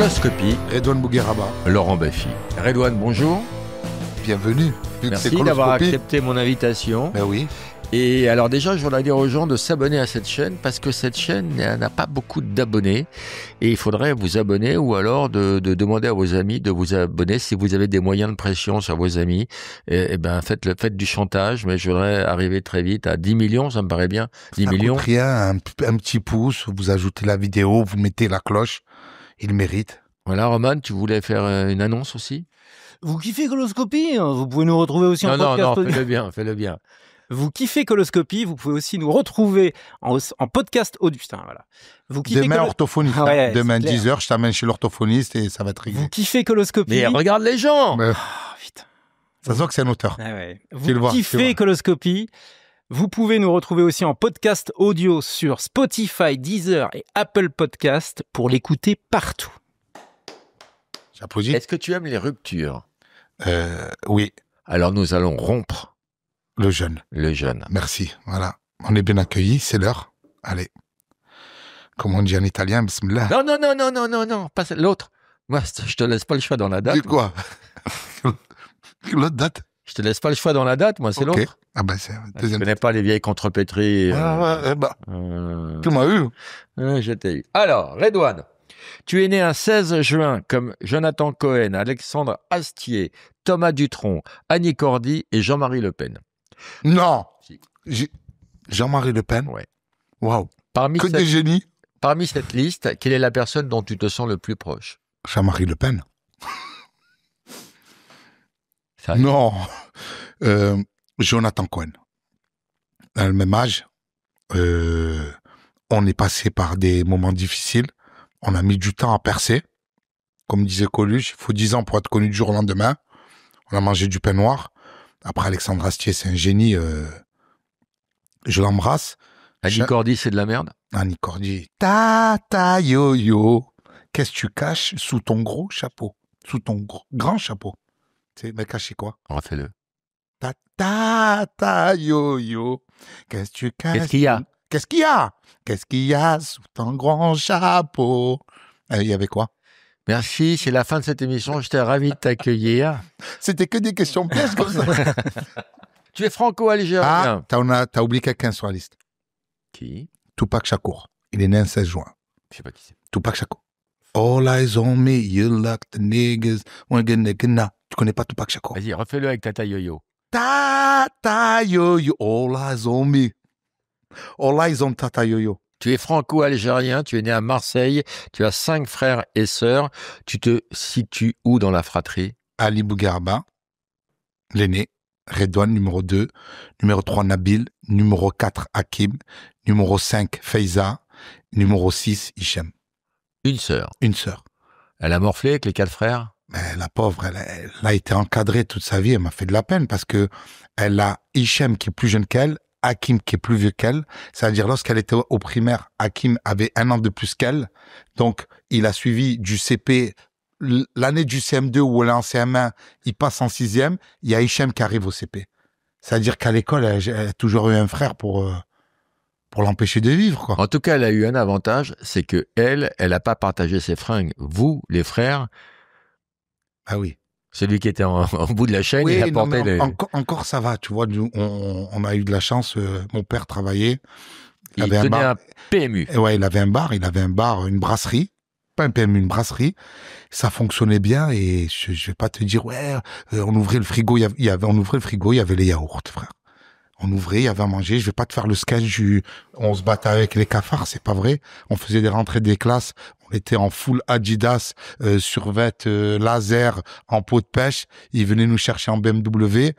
Horoscopie, Redouane Bougueraba. Laurent Baffy. Redouane, bonjour. Bienvenue. Merci d'avoir accepté mon invitation. Ben oui. Et alors déjà, je voudrais dire aux gens de s'abonner à cette chaîne parce que cette chaîne n'a pas beaucoup d'abonnés et il faudrait vous abonner ou alors de demander à vos amis de vous abonner si vous avez des moyens de pression sur vos amis. Et ben faites du chantage, mais je voudrais arriver très vite à 10 millions, ça me paraît bien. 10 millions. Coûte rien, un petit pouce, vous ajoutez la vidéo, vous mettez la cloche, il mérite. Voilà, Roman, tu voulais faire une annonce aussi? Vous kiffez Coloscopie? Vous pouvez nous retrouver aussi en podcast. Non, fais-le bien. Vous kiffez Coloscopie, vous pouvez aussi nous retrouver en podcast audio. Putain, voilà. Vous kiffez Demain, orthophoniste. Ouais, demain, c'est 10h, je t'amène chez l'orthophoniste et ça va te régler. Vous kiffez Coloscopie. Mais regarde les gens. Mais, Putain. ça se voit que c'est un auteur. Ah ouais. Tu Vous le vois, kiffez Coloscopie. Vous pouvez nous retrouver aussi en podcast audio sur Spotify, Deezer et Apple Podcast pour l'écouter partout. J'applaudis. Est-ce que tu aimes les ruptures? Oui, Alors nous allons rompre le jeune. le jeûne. Merci. Voilà. On est bien accueillis, c'est l'heure. Allez. Comme on dit en italien, bismillah. Non, pas l'autre. Moi, je te laisse pas le choix dans la date. Dis quoi? L'autre date? Je te laisse pas le choix dans la date, moi, c'est Ok. l'autre. Ah ben c'est Je deuxième. connais pas les vieilles contrepétries. Tu m'as eu. Je t'ai eu. Alors, Redouane, tu es né un 16 juin comme Jonathan Cohen, Alexandre Astier, Thomas Dutronc, Annie Cordy et Jean-Marie Le Pen. Non. Si. Jean-Marie Le Pen. Ouais. Waouh. Parmi Que des génies. cette liste, quelle est la personne dont tu te sens le plus proche? Jean-Marie Le Pen. Ça, Non. Jonathan Cohen. À le même âge, on est passé par des moments difficiles. On a mis du temps à percer. Comme disait Coluche, il faut 10 ans pour être connu du jour au lendemain. On a mangé du pain noir. Après, Alexandre Astier, c'est un génie. Je l'embrasse. Annie Cordy, c'est de la merde? Annie Cordy. Ta yo-yo. Qu'est-ce que tu caches sous ton gros chapeau? Sous ton grand chapeau. Tu sais, mais cacher quoi? Refais-le. Ta yo-yo. Qu'est-ce que tu caches? Qu'est-ce qu'il y a? Qu'est-ce qu'il y a? Qu'est-ce qu'il y a sous ton grand chapeau? Il y avait quoi? Merci, c'est la fin de cette émission. J'étais ravi de t'accueillir. C'était que des questions pièges comme ça. Tu es franco-algérien. T'as oublié quelqu'un sur la liste. Qui? Tupac Shakur. Il est né le 16 juin. Je sais pas qui c'est. Tupac Shakur. All eyes on me, you like the niggas. Tu connais pas Tupac Shakur? Vas-y, refais-le avec Tata Yo-Yo. Tata yo-yo. All eyes on me. All eyes on Tata yo-yo. Tu es franco-algérien, tu es né à Marseille, tu as 5 frères et sœurs. Tu te situes où dans la fratrie? Ali Bougueraba, l'aîné. Redouane, numéro 2. Numéro 3, Nabil. Numéro 4, Hakim. Numéro 5, Faiza. Numéro 6, Hichem. Une sœur. Une sœur. Elle a morflé avec les 4 frères? Mais la pauvre, elle a été encadrée toute sa vie. Elle m'a fait de la peine parce que elle a Hichem qui est plus jeune qu'elle, Hakim qui est plus vieux qu'elle. C'est-à-dire, lorsqu'elle était au primaire, Hakim avait 1 an de plus qu'elle. Donc, il a suivi du CP. L'année du CM2 où elle est en CM1, il passe en 6e. Il y a Hichem qui arrive au CP. C'est-à-dire qu'à l'école, elle a toujours eu un frère pour l'empêcher de vivre, quoi. En tout cas, elle a eu un avantage, c'est que elle n'a pas partagé ses fringues. Vous, les frères, Ah oui. celui qui était en bout de la chaîne, il a non, porté mais les... encore ça va, tu vois. Nous, on a eu de la chance. Mon père travaillait. Il avait un tenait bar. un PMU. Et ouais, il avait un bar, une brasserie. Pas un PMU, une brasserie. Ça fonctionnait bien et je vais pas te dire, on ouvrait le frigo, il y avait les yaourts, frère. On ouvrait, il y avait à manger. Je vais pas te faire le sketch on se battait avec les cafards, c'est pas vrai. On faisait des rentrées des classes. On était en full Adidas, survêt laser, en peau de pêche. Ils venaient nous chercher en BMW.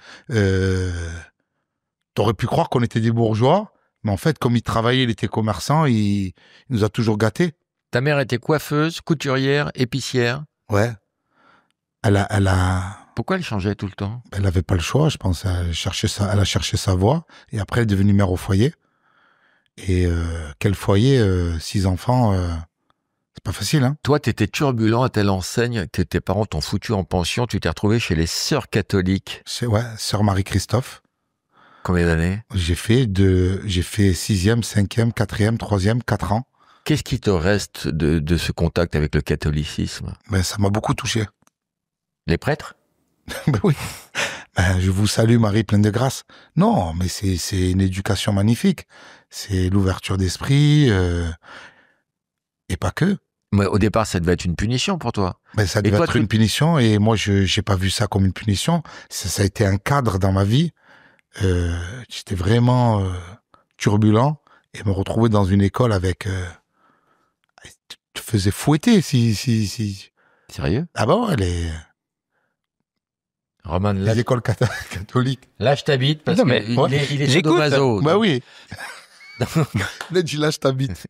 T'aurais pu croire qu'on était des bourgeois. Mais en fait, comme il travaillait, il était commerçant, il nous a toujours gâtés. Ta mère était coiffeuse, couturière, épicière. Ouais. Elle a Pourquoi elle changeait tout le temps? Elle avait pas le choix, je pense. Elle a cherché sa voie. Et après, elle est devenue mère au foyer. Et quel foyer, 6 enfants, c'est pas facile, hein. Toi, t'étais turbulent à telle enseigne que tes parents t'ont foutu en pension. Tu t'es retrouvé chez les sœurs catholiques. Ouais, sœur Marie-Christophe. Combien d'années? J'ai fait 6e, 5e, 4e, 3e, 4 ans. Qu'est-ce qui te reste de ce contact avec le catholicisme? Ben, ça m'a beaucoup touché. Les prêtres? Ben oui. Ben, je vous salue, Marie pleine de grâce. Non, mais c'est une éducation magnifique. C'est l'ouverture d'esprit, et pas que. Mais au départ, ça devait être une punition pour toi. Ben, ça devait être une punition, et moi, j'ai pas vu ça comme une punition. Ça a été un cadre dans ma vie. J'étais vraiment turbulent, et me retrouver dans une école avec... te faisais fouetter si... Sérieux? Ah bah ouais, Roman, les écoles catholiques. Là, je t'habite parce qu'il est sadomaso. Bah oui. Là, tu lâches ta bite.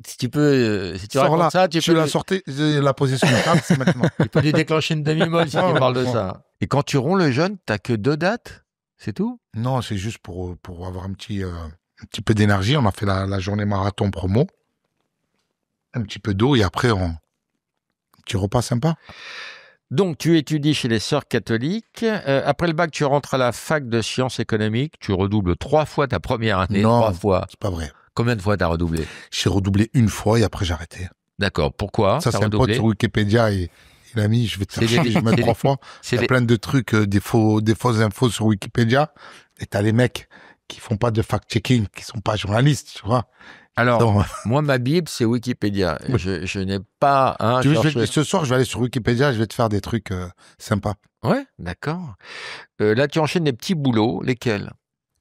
Si tu peux, si tu Sors racontes là, ça, tu peux la sortir, la poser sur une table, c'est maintenant. tu peux lui déclencher une demi-molle si tu parles de ça. Et quand tu romps le jeûne, t'as que 2 dates? C'est tout? Non, c'est juste pour avoir un petit peu d'énergie. On a fait la journée marathon promo. Un petit peu d'eau et après, un petit repas sympa. Donc, tu étudies chez les Sœurs catholiques. Après le bac, tu rentres à la fac de sciences économiques. Tu redoubles 3 fois ta première année. Non, 3 fois. C'est pas vrai. Combien de fois t'as redoublé? J'ai redoublé une fois et après j'ai arrêté. D'accord. Pourquoi? Ça, c'est un pote sur Wikipédia et il a mis, je vais te faire chier, je vais mettre 3 fois. Il y a plein de trucs, des fausses infos sur Wikipédia. Et t'as les mecs qui font pas de fact-checking, qui sont pas journalistes, tu vois. Alors, Donc, moi, ma Bible, c'est Wikipédia. Je n'ai pas un... Ce soir, je vais aller sur Wikipédia et je vais te faire des trucs sympas. Ouais, d'accord. Là, tu enchaînes des petits boulots. Lesquels?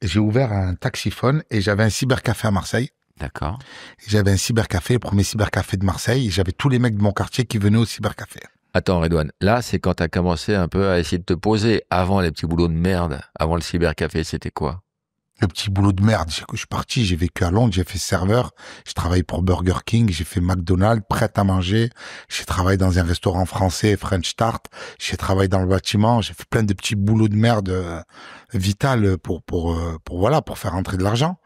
J'ai ouvert un taxiphone et j'avais un cybercafé à Marseille. D'accord. J'avais un cybercafé, le premier cybercafé de Marseille. Et j'avais tous les mecs de mon quartier qui venaient au cybercafé. Attends, Redouane, là, c'est quand tu as commencé un peu à essayer de te poser. Avant les petits boulots de merde, avant le cybercafé, c'était quoi? Le petit boulot de merde. Je suis parti, j'ai vécu à Londres, j'ai fait serveur. J'ai travaillé pour Burger King, j'ai fait McDonald's, prêt à manger. J'ai travaillé dans un restaurant français, French Start. J'ai travaillé dans le bâtiment. J'ai fait plein de petits boulots de merde vital pour faire rentrer de l'argent.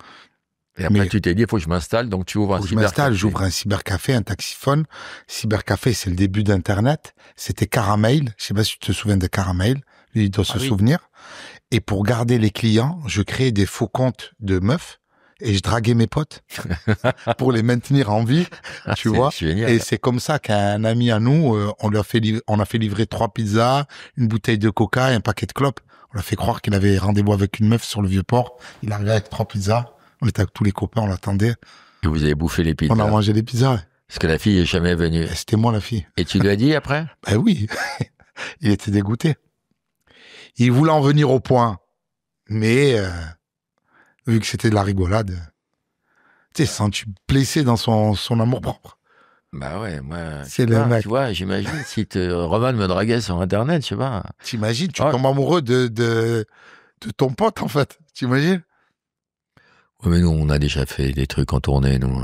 Et après, tu t'es dit, il faut que je m'installe, donc tu ouvres un cybercafé. J'ouvre un cybercafé, un taxiphone. Cybercafé, c'est le début d'Internet. C'était Caramel. Je sais pas si tu te souviens de Caramel. Il doit se souvenir. Et pour garder les clients, je créais des faux comptes de meufs et je draguais mes potes pour les maintenir en vie, tu vois. Génial. Et c'est comme ça qu'un ami à nous, on a fait livrer 3 pizzas, une bouteille de coca et un paquet de clopes. On l'a fait croire qu'il avait rendez-vous avec une meuf sur le Vieux-Port. Il arrivait avec 3 pizzas. On était avec tous les copains, on l'attendait. Et vous avez bouffé les pizzas. On a mangé les pizzas. Parce que la fille est jamais venue. Et c'était moi la fille. Et tu lui as dit après? Ben oui. Il était dégoûté. Il voulait en venir au point. Mais, vu que c'était de la rigolade, tu sais, senti blessé dans son amour propre. Bah ouais, moi, c'est le mec. Tu vois, j'imagine si Roman me draguait sur Internet, je sais pas. T'imagines, tu tombes amoureux de ton pote, en fait. T'imagines? Oui, mais nous, on a déjà fait des trucs en tournée, nous.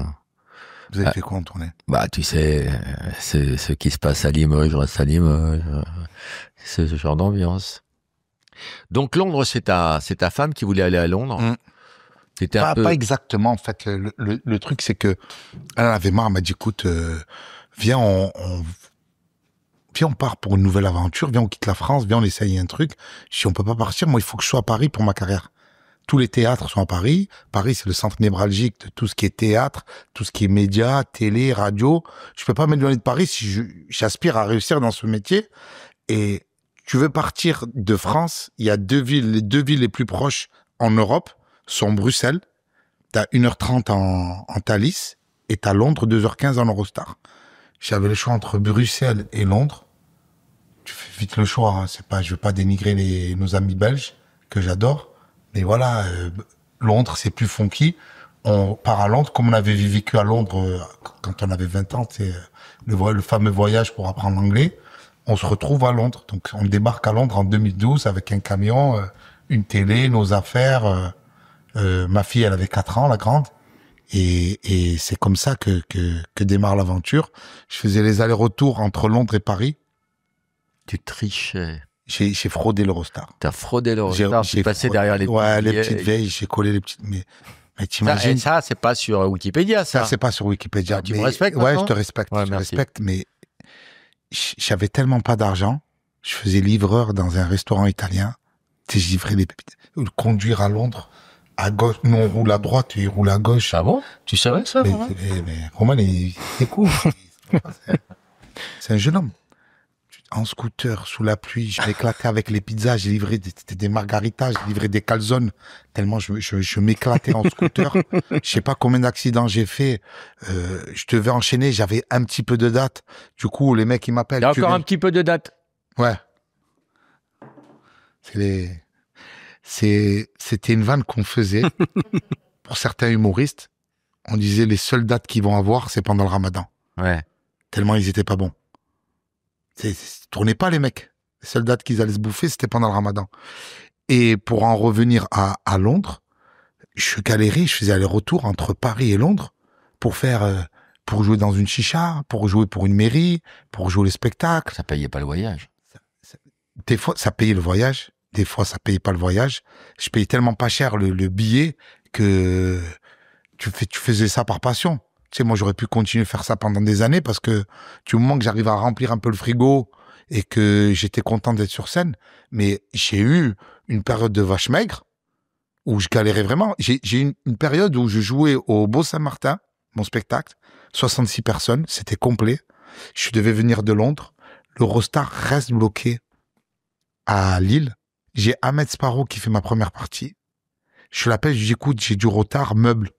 Vous avez fait quoi en tournée? Bah, tu sais, c'est ce qui se passe à Limoges, je reste à Limoges. C'est ce genre d'ambiance. Donc, Londres, c'est ta femme qui voulait aller à Londres. C'était pas exactement, en fait. Le truc, c'est que elle en avait marre. Elle m'a dit, écoute, viens, on part pour une nouvelle aventure. Viens, on quitte la France. Viens, on essaye un truc. Si on peut pas partir, moi, il faut que je sois à Paris pour ma carrière. Tous les théâtres sont à Paris. Paris, c'est le centre névralgique de tout ce qui est théâtre, tout ce qui est médias, télé, radio. Je peux pas m'éloigner de Paris si j'aspire à réussir dans ce métier. Et tu veux partir de France, il y a les 2 villes les plus proches en Europe sont Bruxelles. T'as 1h30 en Thalys et t'as Londres 2h15 en Eurostar. J'avais le choix entre Bruxelles et Londres. Tu fais vite le choix. Hein. Je veux pas dénigrer nos amis belges que j'adore. Mais voilà, Londres, c'est plus funky. On part à Londres, comme on avait vécu à Londres quand on avait 20 ans, c'est le fameux voyage pour apprendre l'anglais. On se retrouve à Londres. Donc, on débarque à Londres en 2012 avec un camion, une télé, nos affaires. Ma fille, elle avait 4 ans, la grande. Et c'est comme ça que démarre l'aventure. Je faisais les allers-retours entre Londres et Paris. Tu trichais. J'ai fraudé l'Eurostar. T'as fraudé l'Eurostar, j'ai passé derrière les petites les petites vieilles, j'ai collé les petites... Mais t'imagines... Ça, c'est pas sur Wikipédia, ça. Ça, c'est pas sur Wikipédia. Tu me respectes Ouais, je te respecte. Ouais, je te respecte, mais j'avais tellement pas d'argent. Je faisais livreur dans un restaurant italien. Tu sais, je livrais les pépites. Le conduire à Londres À gauche, nous on roule à droite, il roule à gauche. Ah bon? Tu savais ça? Mais Roman, c'est cool. C'est un jeune homme. En scooter, sous la pluie, je m'éclatais avec les pizzas, j'ai livré des margaritas, j'ai livré des calzones, tellement je m'éclatais en scooter. Je sais pas combien d'accidents j'ai fait. Je devais enchaîner, j'avais un petit peu de date. Du coup, les mecs, ils m'appellent. Il y a encore un petit peu de date. Ouais. C'était une vanne qu'on faisait. Pour certains humoristes, on disait les seules dates qu'ils vont avoir, c'est pendant le ramadan. Ouais. Tellement ils étaient pas bons. Tournez pas les mecs. Les seules dates qu'ils allaient se bouffer, c'était pendant le ramadan. Et pour en revenir à Londres, je galérais, je faisais aller-retour entre Paris et Londres pour jouer dans une chicha, pour jouer pour une mairie, pour jouer les spectacles. Ça payait pas le voyage. Des fois, ça payait le voyage. Des fois, ça payait pas le voyage. Je payais tellement pas cher le billet que tu faisais ça par passion. Tu sais, moi, j'aurais pu continuer à faire ça pendant des années parce que du moment que j'arrive à remplir un peu le frigo et que j'étais content d'être sur scène, mais j'ai eu une période de vache maigre où je galérais vraiment. J'ai eu une période où je jouais au Beau Saint-Martin, mon spectacle, 66 personnes, c'était complet. Je devais venir de Londres. L'Eurostar reste bloqué à Lille. J'ai Ahmed Sparrow qui fait ma première partie. Je l'appelle, je lui dis, écoute, j'ai du retard, meuble.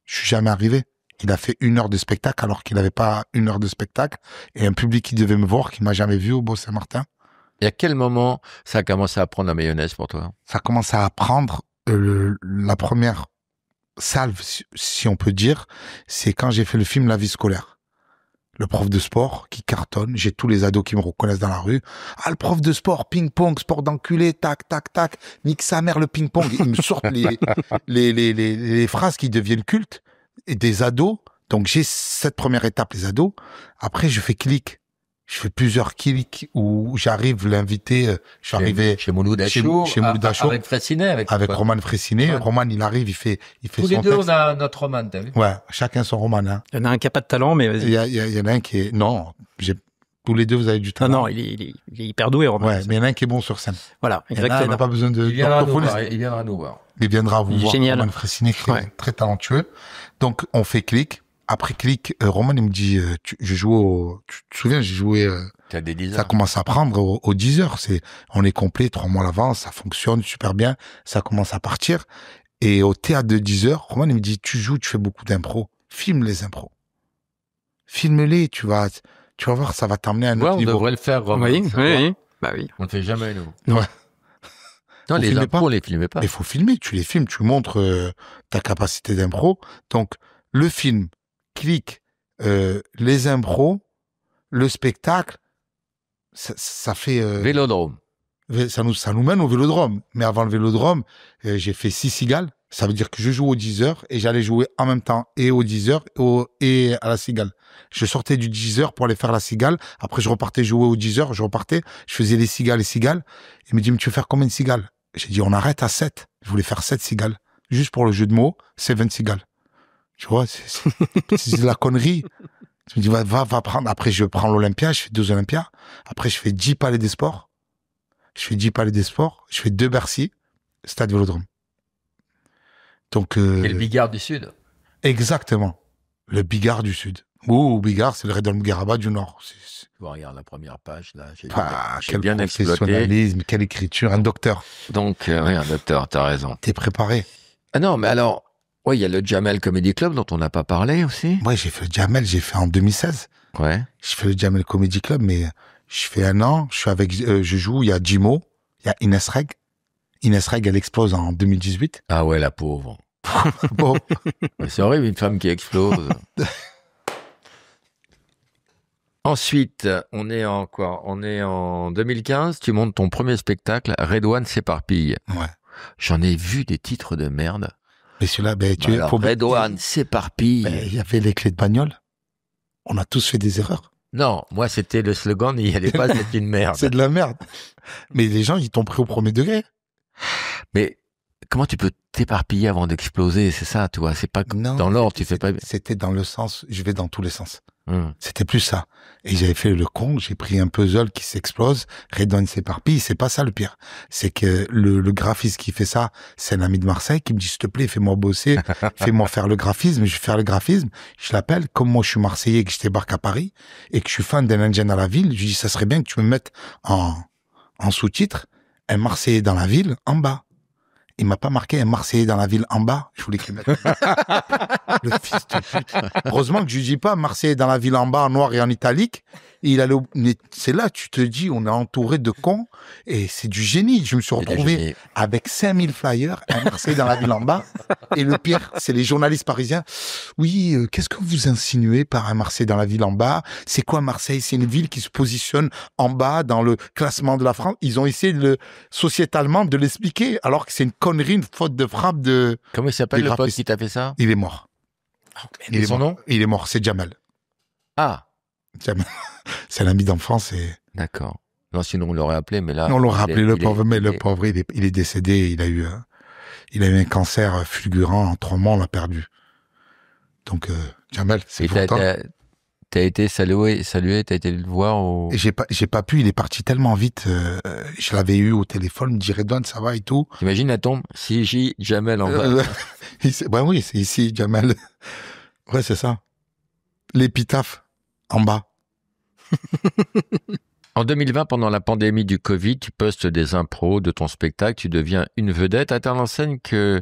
Je suis jamais arrivé. Il a fait 1 heure de spectacle alors qu'il n'avait pas 1 heure de spectacle et un public qui devait me voir qui m'a jamais vu au Beau Saint-Martin. Et à quel moment ça a commencé à prendre la mayonnaise pour toi? Ça a commencé à prendre la première salve, si on peut dire, c'est quand j'ai fait le film La vie scolaire. Le prof de sport qui cartonne, j'ai tous les ados qui me reconnaissent dans la rue. Ah, le prof de sport, ping-pong, sport d'enculé, tac, tac, tac, nique sa mère le ping-pong. Ils me sortent les phrases qui deviennent cultes. Et des ados, donc j'ai cette première étape, les ados. Après, je fais clic. Je fais plusieurs clics où j'arrive l'inviter. Je suis arrivé chez Mouloud Achour, chez Mouloud Achour, avec Fraissinet, avec Roman Fraissinet. Roman, il arrive, il fait tous son les deux, texte. on a notre Roman, t'as vu? Ouais, chacun son Roman. Hein. Il y en a un qui a pas de talent, mais vas-y. Il y en a un qui est non. Tous les deux, vous avez du talent. Non, il est hyper doué, Romain. Ouais, mais il y en a un qui est bon sur scène. Voilà, Il y en a un, on exactement. n'a pas besoin de. Il viendra nous voir. Il viendra vous Il est voir. génial. Roman Fraissinet, qui Ouais. est très talentueux. Donc, on fait clic. Après clic, Roman, il me dit, tu te souviens, j'ai joué, T'as des 10 ça heures. commence à prendre au 10 heures. On est complet 3 mois à l'avance, ça fonctionne super bien. Ça commence à partir. Et au théâtre de 10 heures, Roman, il me dit, tu joues, tu fais beaucoup d'impro. Filme les impros. Filme-les, tu vas voir, ça va t'emmener à un Ouais, autre on niveau. devrait le faire, Roman. Oui, Ça va. oui. Bah oui. On le fait jamais, nous. Ouais. Non, On les filmait impôts, pas. on les filmait pas. Mais il faut filmer, tu les filmes, tu montres ta capacité d'impro. Donc, le film, clic, les impros, le spectacle, ça fait... Vélodrome. ça nous mène au Vélodrome. Mais avant le Vélodrome, j'ai fait 6 cigales. Ça veut dire que je joue aux 10 heures et j'allais jouer en même temps et aux 10 heures et à la cigale. Je sortais du 10 heures pour aller faire la cigale. Après, je repartais jouer aux 10 heures. Je repartais. Je faisais les cigales. Il me dit, mais tu veux faire combien de cigales? J'ai dit, on arrête à 7. Je voulais faire 7 cigales. Juste pour le jeu de mots, c'est 20 cigales. Tu vois, c'est de la connerie. Je me dis, va prendre. Après, je prends l'Olympia. Je fais 2 Olympias. Après, je fais 10 palais des sports. Je fais 2 Bercy. Stade Vélodrome. Donc, Et le Bigard du Sud. Exactement. Le Bigard du Sud. Ou Bigard, c'est le Redon Mugaraba du Nord. Tu vois, regarde la première page, là. J'ai Quel bien exploité. professionnalisme, quelle écriture, un docteur. Donc, oui, un docteur, t'as raison. T'es préparé. Ah non, mais alors, ouais, il y a le Jamel Comedy Club dont on n'a pas parlé aussi. Moi, j'ai fait le Jamel, j'ai fait en 2016. Ouais. Je fais le Jamel Comedy Club, mais je fais 1 an, je joue, il y a Jimo, il y a Inès Reg. Inès Reg, elle explose en 2018. Ah ouais, la pauvre. Bon. Mais c'est horrible, une femme qui explose. Ensuite, on est en 2015, tu montes ton premier spectacle, Redouane s'éparpille. Ouais. J'en ai vu des titres de merde. Mais celui-là, Redouane s'éparpille. Il y avait les clés de bagnole. On a tous fait des erreurs. Non, moi c'était le slogan, il n'y allait pas, c'est une merde. C'est de la merde. Mais les gens, ils t'ont pris au premier degré. Mais comment tu peux t'éparpiller avant d'exploser, c'est ça, tu vois. C'est pas Non, dans l'ordre, tu fais pas. C'était dans le sens, je vais dans tous les sens. Hum. C'était plus ça. Et j'avais fait le con, j'ai pris un puzzle qui s'explose, Redouane s'éparpille, c'est pas ça le pire. C'est que le graphiste qui fait ça, c'est un ami de Marseille qui me dit, s'il te plaît, fais-moi bosser, fais-moi faire le graphisme, je vais faire le graphisme. Je l'appelle, comme moi je suis Marseillais et que je débarque à Paris, et que je suis fan d'un Indien à la ville, je lui dis, ça serait bien que tu me mettes en sous-titre, un Marseillais dans la ville, en bas. Il m'a pas marqué un Marseillais dans la ville en bas. Je voulais qu'il mette. Le fils de pute. Heureusement que je lui dis pas Marseillais dans la ville en bas, en noir et en italique. Et il allait mais c'est là, tu te dis, on est entouré de cons et c'est du génie. Je me suis retrouvé avec 5000 flyers, un Marseillais dans la ville en bas. Et le pire, c'est les journalistes parisiens. Oui, qu'est-ce que vous insinuez par un Marseillais dans la ville en bas? C'est quoi Marseille? C'est une ville qui se positionne en bas dans le classement de la France. Ils ont essayé sociétalement de l'expliquer, alors que c'est une connerie, une faute de frappe de... Comment il s'appelle le pote qui t'a fait ça? Il est mort. Il est son nom? Il est mort, c'est Jamel. Ah. Jamel. C'est l'ami d'enfance et... D'accord. Non, sinon on l'aurait appelé, mais là... On l'aurait appelé le pauvre, mais le pauvre, il est décédé, il a eu un cancer fulgurant, en 3 mois, on l'a perdu. Donc, Jamel, c'est pour toi. T'as été salué, t'as été le voir au... J'ai pas pu, il est parti tellement vite, je l'avais eu au téléphone, il me dit Redouane, ça va et tout. T'imagines la tombe? Si j'ai Jamel en bas. Ben oui, c'est ici, Jamel. Ouais, c'est ça. L'épitaphe, en bas. En 2020, pendant la pandémie du Covid, tu postes des impros de ton spectacle, tu deviens une vedette à telle enseigne que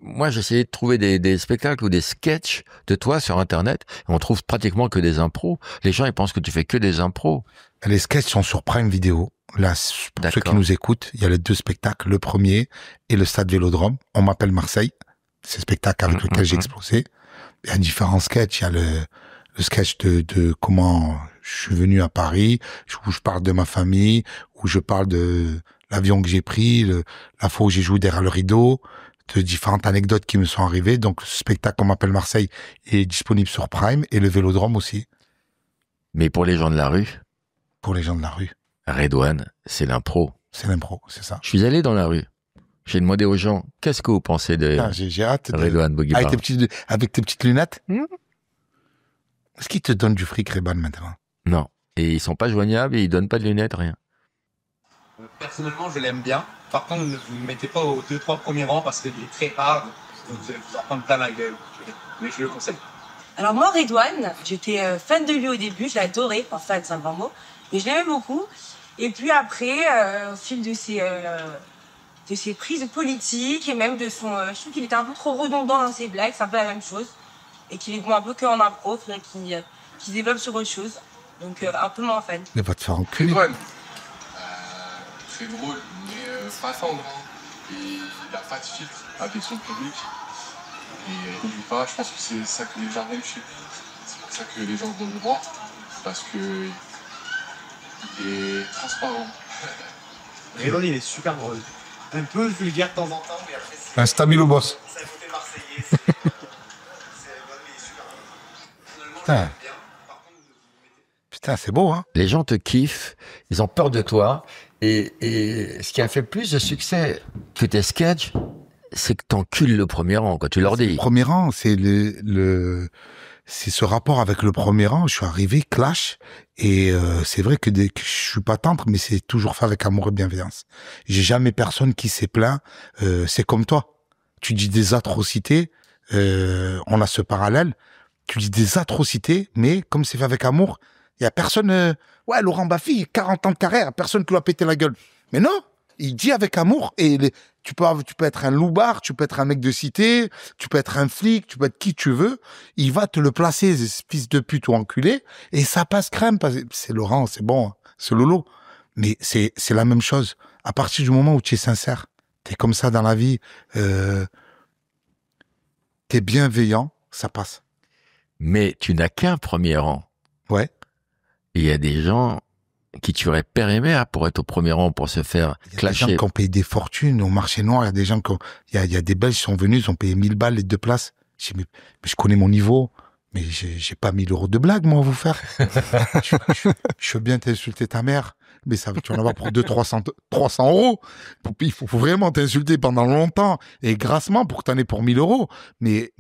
moi j'essayais de trouver des spectacles ou des sketchs de toi sur Internet et on trouve pratiquement que des impros. Les gens ils pensent que tu fais que des impros. Les sketchs sont sur Prime Video. Là, pour ceux qui nous écoutent, il y a les 2 spectacles, le premier et le Stade Vélodrome. On m'appelle Marseille. C'est le spectacle avec lequel j'ai explosé. Il y a différents sketchs. Il y a le sketch de comment je suis venu à Paris, où je parle de ma famille, où je parle de l'avion que j'ai pris, la fois où j'ai joué derrière le rideau, de différentes anecdotes qui me sont arrivées. Donc, ce spectacle qu'on m'appelle Marseille est disponible sur Prime et le Vélodrome aussi. Mais pour les gens de la rue? Pour les gens de la rue. Redouane, c'est l'impro. C'est l'impro, c'est ça. Je suis allé dans la rue. J'ai demandé aux gens, qu'est-ce que vous pensez de j'ai hâte Redouane Bouguiba? Avec tes petites lunettes? Est-ce qu'il te donne du fric, Redouane, maintenant? Non. Et ils sont pas joignables et ils donnent pas de lunettes, rien. Personnellement, je l'aime bien. Par contre, ne vous mettez pas aux 2-3 premiers rangs parce qu'il est très hard. Vous allez vous en prendre plein la gueule. Mais je le conseille. Alors moi, Redouane, j'étais fan de lui au début. Je l'adorais. Enfin, fan, c'est un grand mot. Mais je l'aimais beaucoup. Et puis après, au fil de ses prises politiques et même de son... je trouve qu'il était un peu trop redondant dans ses blagues. C'est un peu la même chose. Et qu'il est bon un peu qu'en impro. Il faudrait qu'il se développe sur autre chose. Donc un peu moins fan. Mais va te faire enculer. Très drôle, mais pas tendre. Il n'a pas de filtre avec son public. Et il n'oublie pas, je pense que c'est ça que les gens aiment chez lui. C'est pour ça que les gens vont le voir. Parce que il est transparent. Redouane, il est super drôle. Un peu vulgaire de temps en temps, mais après c'est... Un stabilo boss. C'est un côté marseillais, c'est Redouane, il est super drôle. Putain. Putain, c'est beau, hein? Les gens te kiffent, ils ont peur de toi. Et ce qui a fait plus de succès que tes sketchs, c'est que t'encules le premier rang, quoi. Tu leur dis. Le premier rang, c'est c'est ce rapport avec le premier rang. Je suis arrivé, clash. Et c'est vrai que je suis pas tendre, mais c'est toujours fait avec amour et bienveillance. J'ai jamais personne qui s'est plaint. C'est comme toi. Tu dis des atrocités. On a ce parallèle. Tu dis des atrocités, mais comme c'est fait avec amour, il y a personne... ouais, Laurent Baffy, 40 ans de carrière, personne qui lui a pété la gueule. Mais non, il dit avec amour. Et tu peux être un loupard, tu peux être un mec de cité, tu peux être un flic, tu peux être qui tu veux. Il va te le placer, ce fils de pute ou enculé, et ça passe crème. C'est Laurent, c'est bon, hein, c'est Lolo. Mais c'est la même chose. À partir du moment où tu es sincère, t'es comme ça dans la vie, t'es bienveillant, ça passe. Mais tu n'as qu'un premier rang. Ouais. Il y a des gens qui tueraient père et mère pour être au premier rang, pour se faire clasher. Il y a des gens qui ont payé des fortunes au marché noir. Il y a des gens il y a des Belges qui sont venus, ils ont payé 1000 balles les 2 places. Je dis, mais je connais mon niveau. Mais j'ai pas 1000 € de blague, moi, à vous faire. Je veux bien t'insulter ta mère, mais ça, tu vas en avoir pour 300 €. Il faut vraiment t'insulter pendant longtemps et grassement pour que t'en aies pour 1000 €. Mais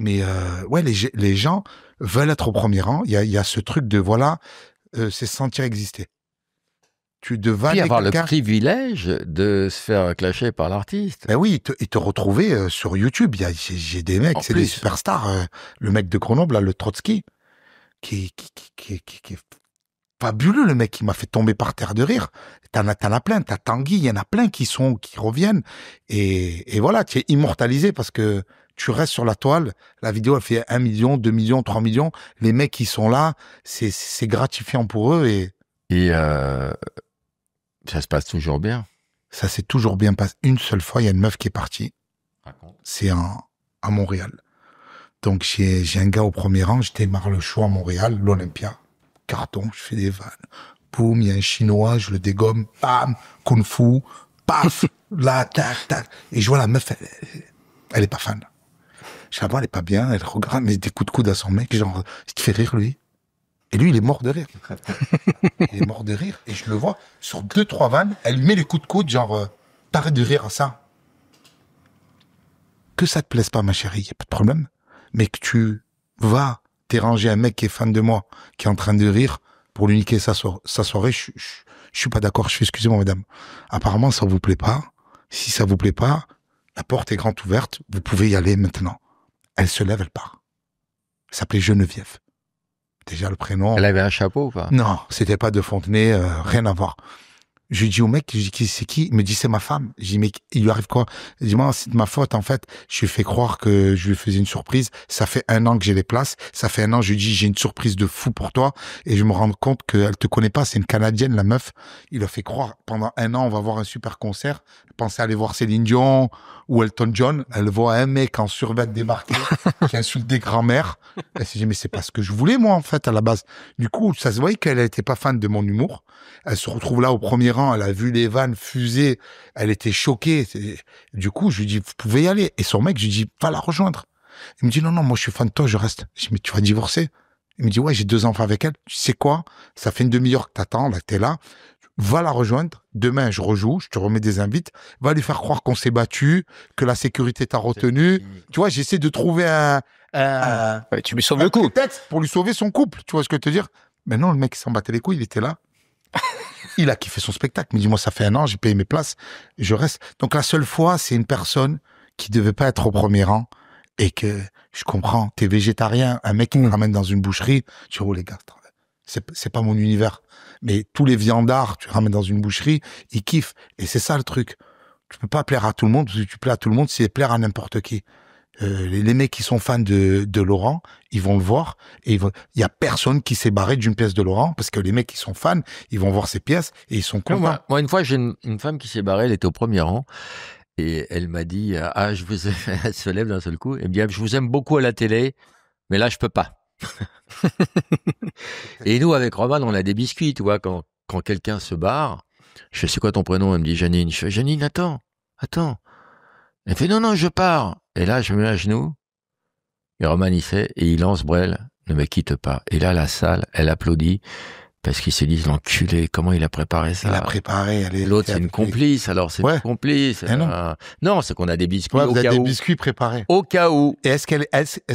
ouais, les gens veulent être au premier rang. Il y a ce truc de, voilà, c'est se sentir exister. Tu devais Puis avoir le privilège de se faire clasher par l'artiste. Ben oui, et te retrouver sur YouTube. J'ai des mecs, c'est des superstars. Le mec de Grenoble, là, le Trotsky, qui est fabuleux, le mec, qui m'a fait tomber par terre de rire. T'en as plein, t'as Tanguy, il y en a plein qui reviennent. Et voilà, tu es immortalisé parce que tu restes sur la toile. La vidéo, elle fait 1 million, 2 millions, 3 millions. Les mecs qui sont là, c'est gratifiant pour eux Et ça se passe toujours bien. Ça s'est toujours bien passé. Une seule fois, il y a une meuf qui est partie. Raconte. C'est à Montréal. Donc, j'ai un gars au premier rang. Je démarre le show à Montréal, l'Olympia. Carton, je fais des vannes. Boum, il y a un Chinois, je le dégomme. Bam, kung fu. Paf, là, tac, tac. Et je vois la meuf, elle est pas fan. Je la vois, elle est pas bien. Elle regarde, mais des coups de coude à son mec. Genre, il te fait rire, lui. Et lui, il est mort de rire. Il est mort de rire. Et je le vois, sur 2-3 vannes, elle lui met les coups de coude, genre, t'arrêtes de rire à ça. Que ça te plaise pas, ma chérie, y a pas de problème. Mais que tu vas déranger un mec qui est fan de moi, qui est en train de rire, pour lui niquer sa soirée, je suis pas d'accord. Je fais, excusez-moi, madame. Apparemment, ça vous plaît pas. Si ça vous plaît pas, la porte est grande ouverte. Vous pouvez y aller maintenant. Elle se lève, elle part. Elle s'appelait Geneviève. Déjà le prénom. Elle avait un chapeau ou pas? Non, c'était pas de Fontenay, rien à voir. Je dis au mec, je dis, c'est qui? Il me dit, c'est ma femme. Je dis, mais il lui arrive quoi? Il dit, moi, c'est de ma faute, en fait. Je lui fais croire que je lui faisais une surprise. Ça fait 1 an que j'ai les places. Ça fait 1 an, je lui dis, j'ai une surprise de fou pour toi. Et je me rends compte qu'elle te connaît pas. C'est une Canadienne, la meuf. Il a fait croire, pendant 1 an, on va voir un super concert. Elle pensait aller voir Céline Dion ou Elton John. Elle voit un mec en survêt débarquer, qui insulte des grands-mères. Elle s'est dit, mais c'est pas ce que je voulais, moi, en fait, à la base. Du coup, ça se voyait qu'elle était pas fan de mon humour. Elle se retrouve là au premier rang, elle a vu les vannes fuser, elle était choquée. Du coup, je lui dis, vous pouvez y aller. Et son mec, je lui dis, va la rejoindre. Il me dit, non, moi je suis fan de toi, je reste. Je dis, mais tu vas divorcer? Il me dit, ouais, j'ai 2 enfants avec elle. Tu sais quoi? Ça fait une demi-heure que t'attends, là, t'es là. Va la rejoindre. Demain, je rejoue, je te remets des invites. Va lui faire croire qu'on s'est battu, que la sécurité t'a retenu. Tu vois, j'essaie de trouver Ouais, tu lui sauves le coup. prétexte pour lui sauver son couple. Tu vois ce que je veux te dire? Mais non, le mec, il s'en battait les couilles, il était là. Il a kiffé son spectacle. Il me dit, moi, ça fait 1 an, j'ai payé mes places, je reste. Donc, la seule fois, c'est une personne qui devait pas être au premier rang et que je comprends. T'es végétarien, un mec qui me ramène dans une boucherie. Je dis, oh, les gars, c'est pas mon univers. Mais tous les viandards, tu ramènes dans une boucherie, ils kiffent. Et c'est ça le truc. Tu peux pas plaire à tout le monde, parce que tu plais à tout le monde, c'est plaire à n'importe qui. Les mecs qui sont fans de Laurent, ils vont le voir et il y a personne qui s'est barré d'une pièce de Laurent parce que les mecs qui sont fans, ils vont voir ses pièces et ils sont contents. Moi, une fois, j'ai une femme qui s'est barrée, elle était au premier rang et elle m'a dit, je vous aime. Elle se lève d'un seul coup et me dit, je vous aime beaucoup à la télé, mais là, je peux pas. Et nous, avec Roman, on a des biscuits, tu vois, quand quelqu'un se barre, je fais, c'est quoi ton prénom? Elle me dit Janine. Je fais, Janine, attends. Elle fait, non, je pars. Et là, je me mets à genoux. Et Roman, il fait, et il lance Brel, ne me quitte pas. Et là, la salle, elle applaudit, parce qu'ils se disent, l'enculé, comment il a préparé ça? Il a préparé. L'autre, c'est une complice, alors c'est une complice. Non, c'est qu'on a des biscuits au vous avez cas des où. biscuits préparés. Au cas où. Et est-ce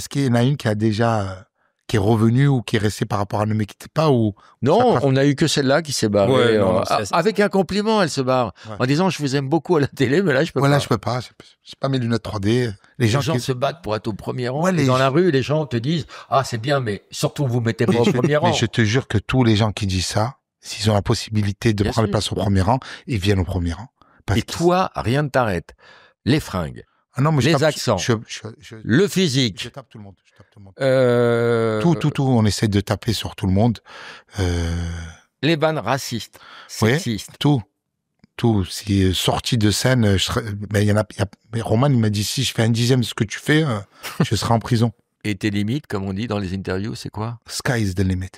qu'il y en a une qui a déjà, qui est revenue ou qui est restée par rapport à Ne me quitte pas ou... Non, on a eu que celle-là qui s'est barrée. Ouais, non, avec un compliment, elle se barre. Ouais. En disant, je vous aime beaucoup à la télé, mais là, je peux pas. Voilà, je peux pas. J'ai pas mes lunettes 3D. Les gens se battent pour être au premier rang. Ouais, Et dans la rue, les gens te disent, c'est bien, mais surtout, vous mettez pas au premier rang. Mais je te jure que tous les gens qui disent ça, s'ils ont la possibilité de prendre les places au premier rang, ils viennent au premier rang. Et toi, rien ne t'arrête. Les fringues. Ah non, mais les accents, le physique. Je tape tout le monde. Tout. On essaie de taper sur tout le monde. Les vannes racistes, sexistes. Oui, tout. Si sorti de scène, mais mais Roman, il m'a dit, si je fais 1/10 de ce que tu fais, je serai en prison. Et tes limites, comme on dit dans les interviews, c'est quoi? Sky is the limit.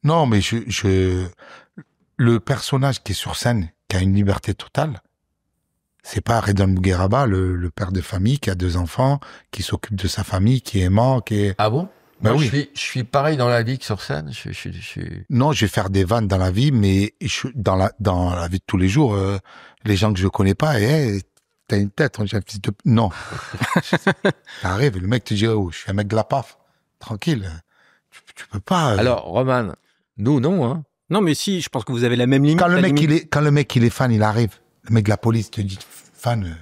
Non, mais le personnage qui est sur scène, qui a une liberté totale, c'est pas Redouane Bougueraba, le père de famille qui a 2 enfants, qui s'occupe de sa famille, qui est aimant, qui est... Ah bon? Ben Moi, oui. je suis pareil dans la vie que sur scène. Je suis... Non, je vais faire des vannes dans la vie, mais dans la vie de tous les jours, les gens que je connais pas, t'as une tête, on dirait un fils de... Non. T'arrives, le mec te dit, oh, je suis un mec de la PAF. Tranquille. Tu peux pas... Alors, Roman, nous, non, hein. Non, mais si, je pense que vous avez la même limite. Quand le la mec, limite- quand le mec, il est fan, il arrive. Le mec de la police te dit, fan,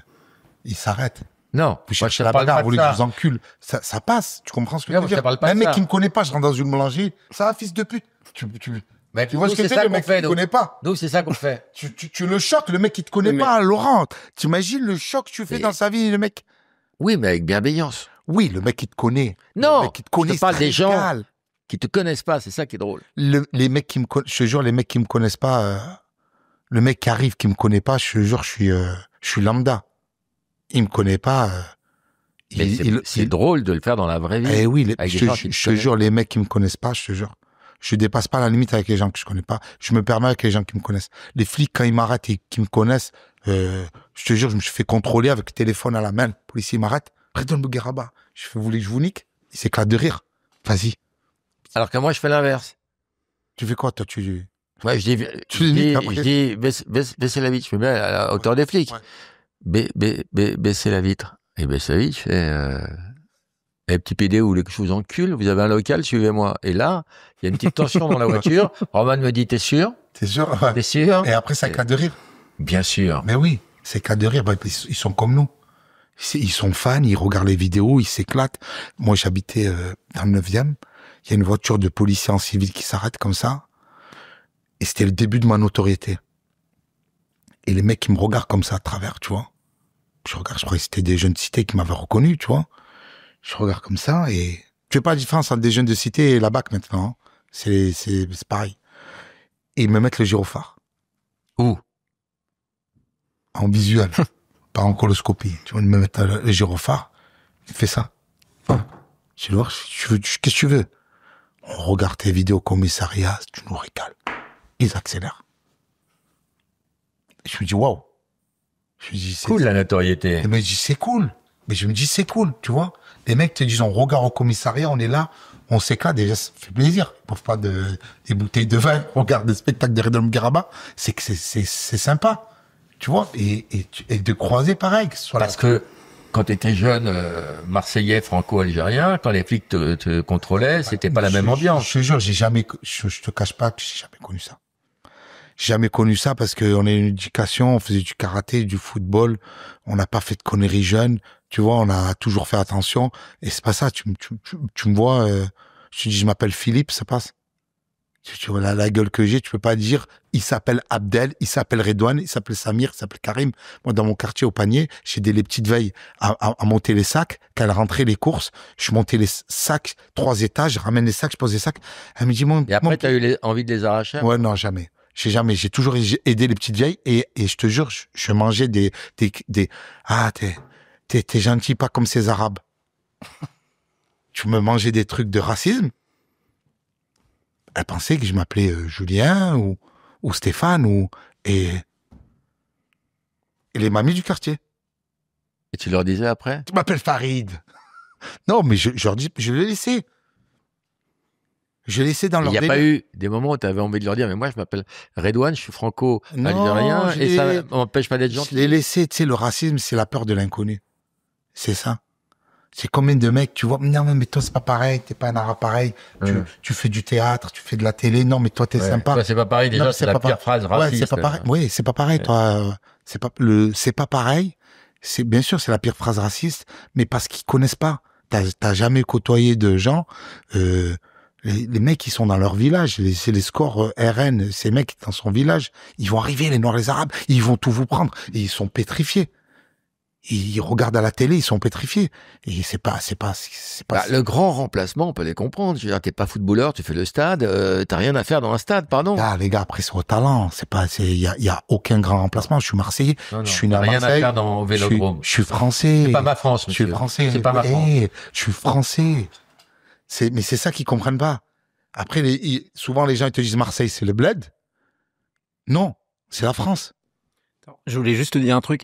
il s'arrête. Non, Vous moi, cherchez je la te parle bagarre, pas vous de voulez que ça. je vous encule. Ça passe. Tu comprends ce que Non, je veux je te dire? parle pas Un de mec ça. qui me connaît pas, je rentre dans une boulangerie. Ça, fils de pute. Mais Tu vois ce que c'est c'est, ça le qu'on mec qui fait, te nous. connaît pas. Nous, c'est ça qu'on fait. Tu le choques, le mec qui te connaît Mais- pas, Laurent. T'imagines le choc que tu fais Mais- dans sa vie, le mec? Oui, mais avec bienveillance. Oui, le mec qui te connaît. Non, Le mec qui te connaît, je te parle c'est des gens radical. qui te connaissent pas, c'est ça qui est drôle. Les mecs qui me connaissent, je te jure, les mecs qui me connaissent pas, le mec qui arrive, qui me connaît pas, je te jure, je suis lambda. Il me connaît pas, Mais c'est drôle de le faire dans la vraie vie. eh oui, avec je des gens qui te te connaissent. jure, les mecs qui me connaissent pas, je te jure. Je dépasse pas la limite avec les gens que je connais pas. Je me permets avec les gens qui me connaissent. Les flics, quand ils m'arrêtent et qui me connaissent, je te jure, je me suis fait contrôler avec le téléphone à la main. Le policier m'arrête. Redonne Bougueraba. Je fais, vous voulez que je vous nique? Il s'éclate de rire. Vas-y. Alors que moi, je fais l'inverse. Tu fais quoi, toi? Ouais, je Tu dis après. dis, baissez la vitre. Je me mets à la hauteur des flics. Ouais. Baissez la vitre. Et baissez la vitre, je fais, eh, petit PD, vous voulez que je vous encule? Vous avez un local, suivez-moi. Et là, il y a une petite tension dans la voiture. Roman me dit, t'es sûr? T'es sûr? T'es sûr? Et après, ça éclate de rire. Bien sûr. Mais oui, c'est éclate de rire. Bah, ils sont comme nous. Ils sont fans, ils regardent les vidéos, ils s'éclatent. Moi, j'habitais dans le 9e. Il y a une voiture de policier en civil qui s'arrête comme ça. Et c'était le début de ma notoriété. Et les mecs qui me regardent comme ça à travers, tu vois. Je regarde, je croyais que c'était des jeunes de cité qui m'avaient reconnu, tu vois. Je regarde comme ça et... Tu fais pas la différence entre des jeunes de cité et la BAC maintenant. Hein. C'est pareil. Et ils me mettent le gyrophare. Où? En visuel. Pas en coloscopie. Tu vois, ils me mettent le gyrophare. Il fait ça. Je dis, Laure, qu'est-ce que tu veux? On regarde tes vidéos au commissariat, tu nous régales. Ils accélèrent. Je me dis, waouh. Je me dis, c'est Cool, la notoriété. Et me dit, c'est cool. Mais je me dis, c'est cool, tu vois. Les mecs te disent, on regarde au commissariat, on est là, on s'éclate, déjà, ça fait plaisir. Ils peuvent pas des bouteilles de vin, on regarde des spectacles de Redon Garaba. C'est que c'est sympa. Tu vois. Et de croiser pareil, que ce soit Parce que quand tu étais jeune, Marseillais, franco-algérien, quand les flics te contrôlaient, c'était pas la même ambiance. Je te jure, je te cache pas que j'ai jamais connu ça. J'ai jamais connu ça parce qu'on a une éducation, on faisait du karaté, du football, on n'a pas fait de conneries jeunes, tu vois, on a toujours fait attention, et c'est pas ça, tu me vois, je te dis, je m'appelle Philippe, ça passe. Tu vois la gueule que j'ai, tu peux pas dire, il s'appelle Abdel, il s'appelle Redouane, il s'appelle Samir, il s'appelle Karim. Moi, dans mon quartier au panier, j'ai les petites veilles à monter les sacs, qu'elle rentrait les courses, je montais les sacs, 3 étages, je ramène les sacs, je pose les sacs, elle me dit, Et après, t'as eu envie de les arracher? Ouais, non, jamais. J'ai toujours aidé les petites vieilles et je te jure, je mangeais ah, t'es gentil, pas comme ces Arabes. Tu me mangeais des trucs de racisme. Elle pensait que je m'appelais Julien ou Stéphane et les mamies du quartier. Et tu leur disais après? Tu m'appelles Farid. Non, mais je leur dis, je l'ai laissé. Je l'ai laissé dans leur Il n'y a délire. pas eu des moments où tu avais envie de leur dire, mais moi, je m'appelle Redouane, je suis franco-algérien, Non, et ça m'empêche pas d'être Je gentil. l'ai laissé, tu sais, le racisme, c'est la peur de l'inconnu. C'est ça. C'est combien de mecs, tu vois, non, mais toi, c'est pas pareil, t'es pas un arabe pareil, tu fais du théâtre, tu fais de la télé, non, mais toi, t'es sympa. Toi, c'est pas pareil, déjà, Non, c'est la pas pire phrase pareil. raciste. Ouais, c'est pas pareil. Oui, c'est pas pareil, toi. C'est pas pareil. C'est, bien sûr, c'est la pire phrase raciste, mais parce qu'ils connaissent pas. T'as jamais côtoyé de gens, les mecs, ils sont dans leur village, c'est les scores RN, ces mecs dans son village, ils vont arriver, les Noirs, les Arabes, ils vont tout vous prendre, et ils sont pétrifiés. Ils regardent à la télé, ils sont pétrifiés. Et c'est pas. Bah, le grand remplacement, on peut les comprendre. Je veux dire, t'es pas footballeur, tu fais le stade, t'as rien à faire dans un stade, pardon. Ah, les gars, après, c'est au talent. Il y a aucun grand remplacement. Je suis Marseillais. Non, Je suis né à rien à Marseille. faire dans au Vélodrome. Je suis français. C'est pas ma France, Je suis monsieur. français. C'est pas ma France. Je suis français. Mais c'est ça qu'ils comprennent pas. Après, souvent, les gens, ils te disent Marseille, c'est le bled. Non, c'est la France. Je voulais juste te dire un truc.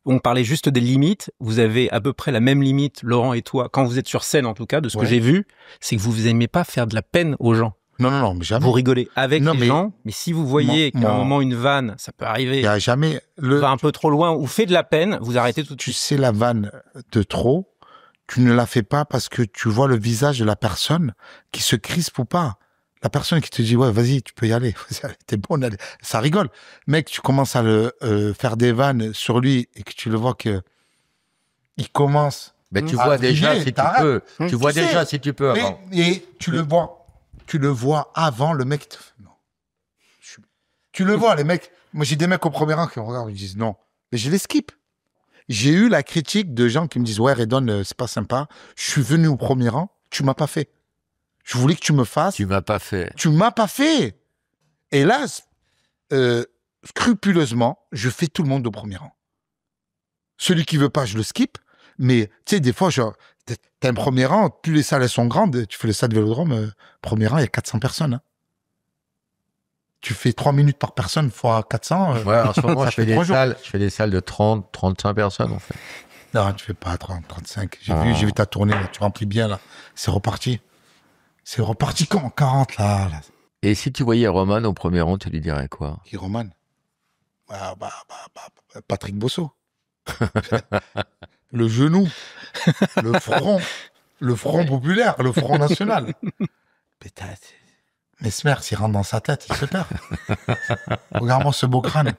on parlait juste des limites. Vous avez à peu près la même limite, Laurent et toi, quand vous êtes sur scène en tout cas, de ce que j'ai vu, c'est que vous aimez pas faire de la peine aux gens. Non, mais jamais. Vous rigolez avec Non, les gens, mais si vous voyez qu'à un moment une vanne, ça peut arriver, il y a jamais va un peu trop loin ou fait de la peine, vous arrêtez tout de Tu suite. sais la vanne de trop, tu ne la fais pas parce que tu vois le visage de la personne qui se crispe ou pas. La personne qui te dit ouais vas-y tu peux y aller, t'es bon, allez. Ça rigole. Mec, tu commences à le faire des vannes sur lui et que tu le vois que il commence. Mais tu vois déjà si tu peux. Tu vois déjà si tu peux avant. Et tu le vois avant le mec. Non. Tu le vois les mecs. Moi j'ai des mecs au premier rang qui me regardent, ils me disent non, mais je les skip. J'ai eu la critique de gens qui me disent ouais Redon c'est pas sympa. Je suis venu au premier rang, tu m'as pas fait. Je voulais que tu me fasses. Tu m'as pas fait. Tu m'as pas fait. Et là, scrupuleusement, je fais tout le monde au premier rang. Celui qui veut pas, je le skip. Mais tu sais, des fois, genre, t'as un premier rang, plus les salles elles sont grandes, tu fais le stade Vélodrome, premier rang, il y a 400 personnes. Hein. Tu fais 3 minutes par personne fois 400. Ouais, en ce moment, je fais des salles de 30, 35 personnes, en fait. Non, tu fais pas 30, 35. J'ai vu ta tournée, là, tu remplis bien, là. C'est reparti. C'est reparti comme en 40, là. Et si tu voyais Roman au premier rang, tu lui dirais quoi? Qui, Roman? Patrick Bosso. Le genou. Le front populaire, le front national. Peut-être. Mesmer, s'il rentre dans sa tête, il se perd. Regarde-moi ce beau crâne,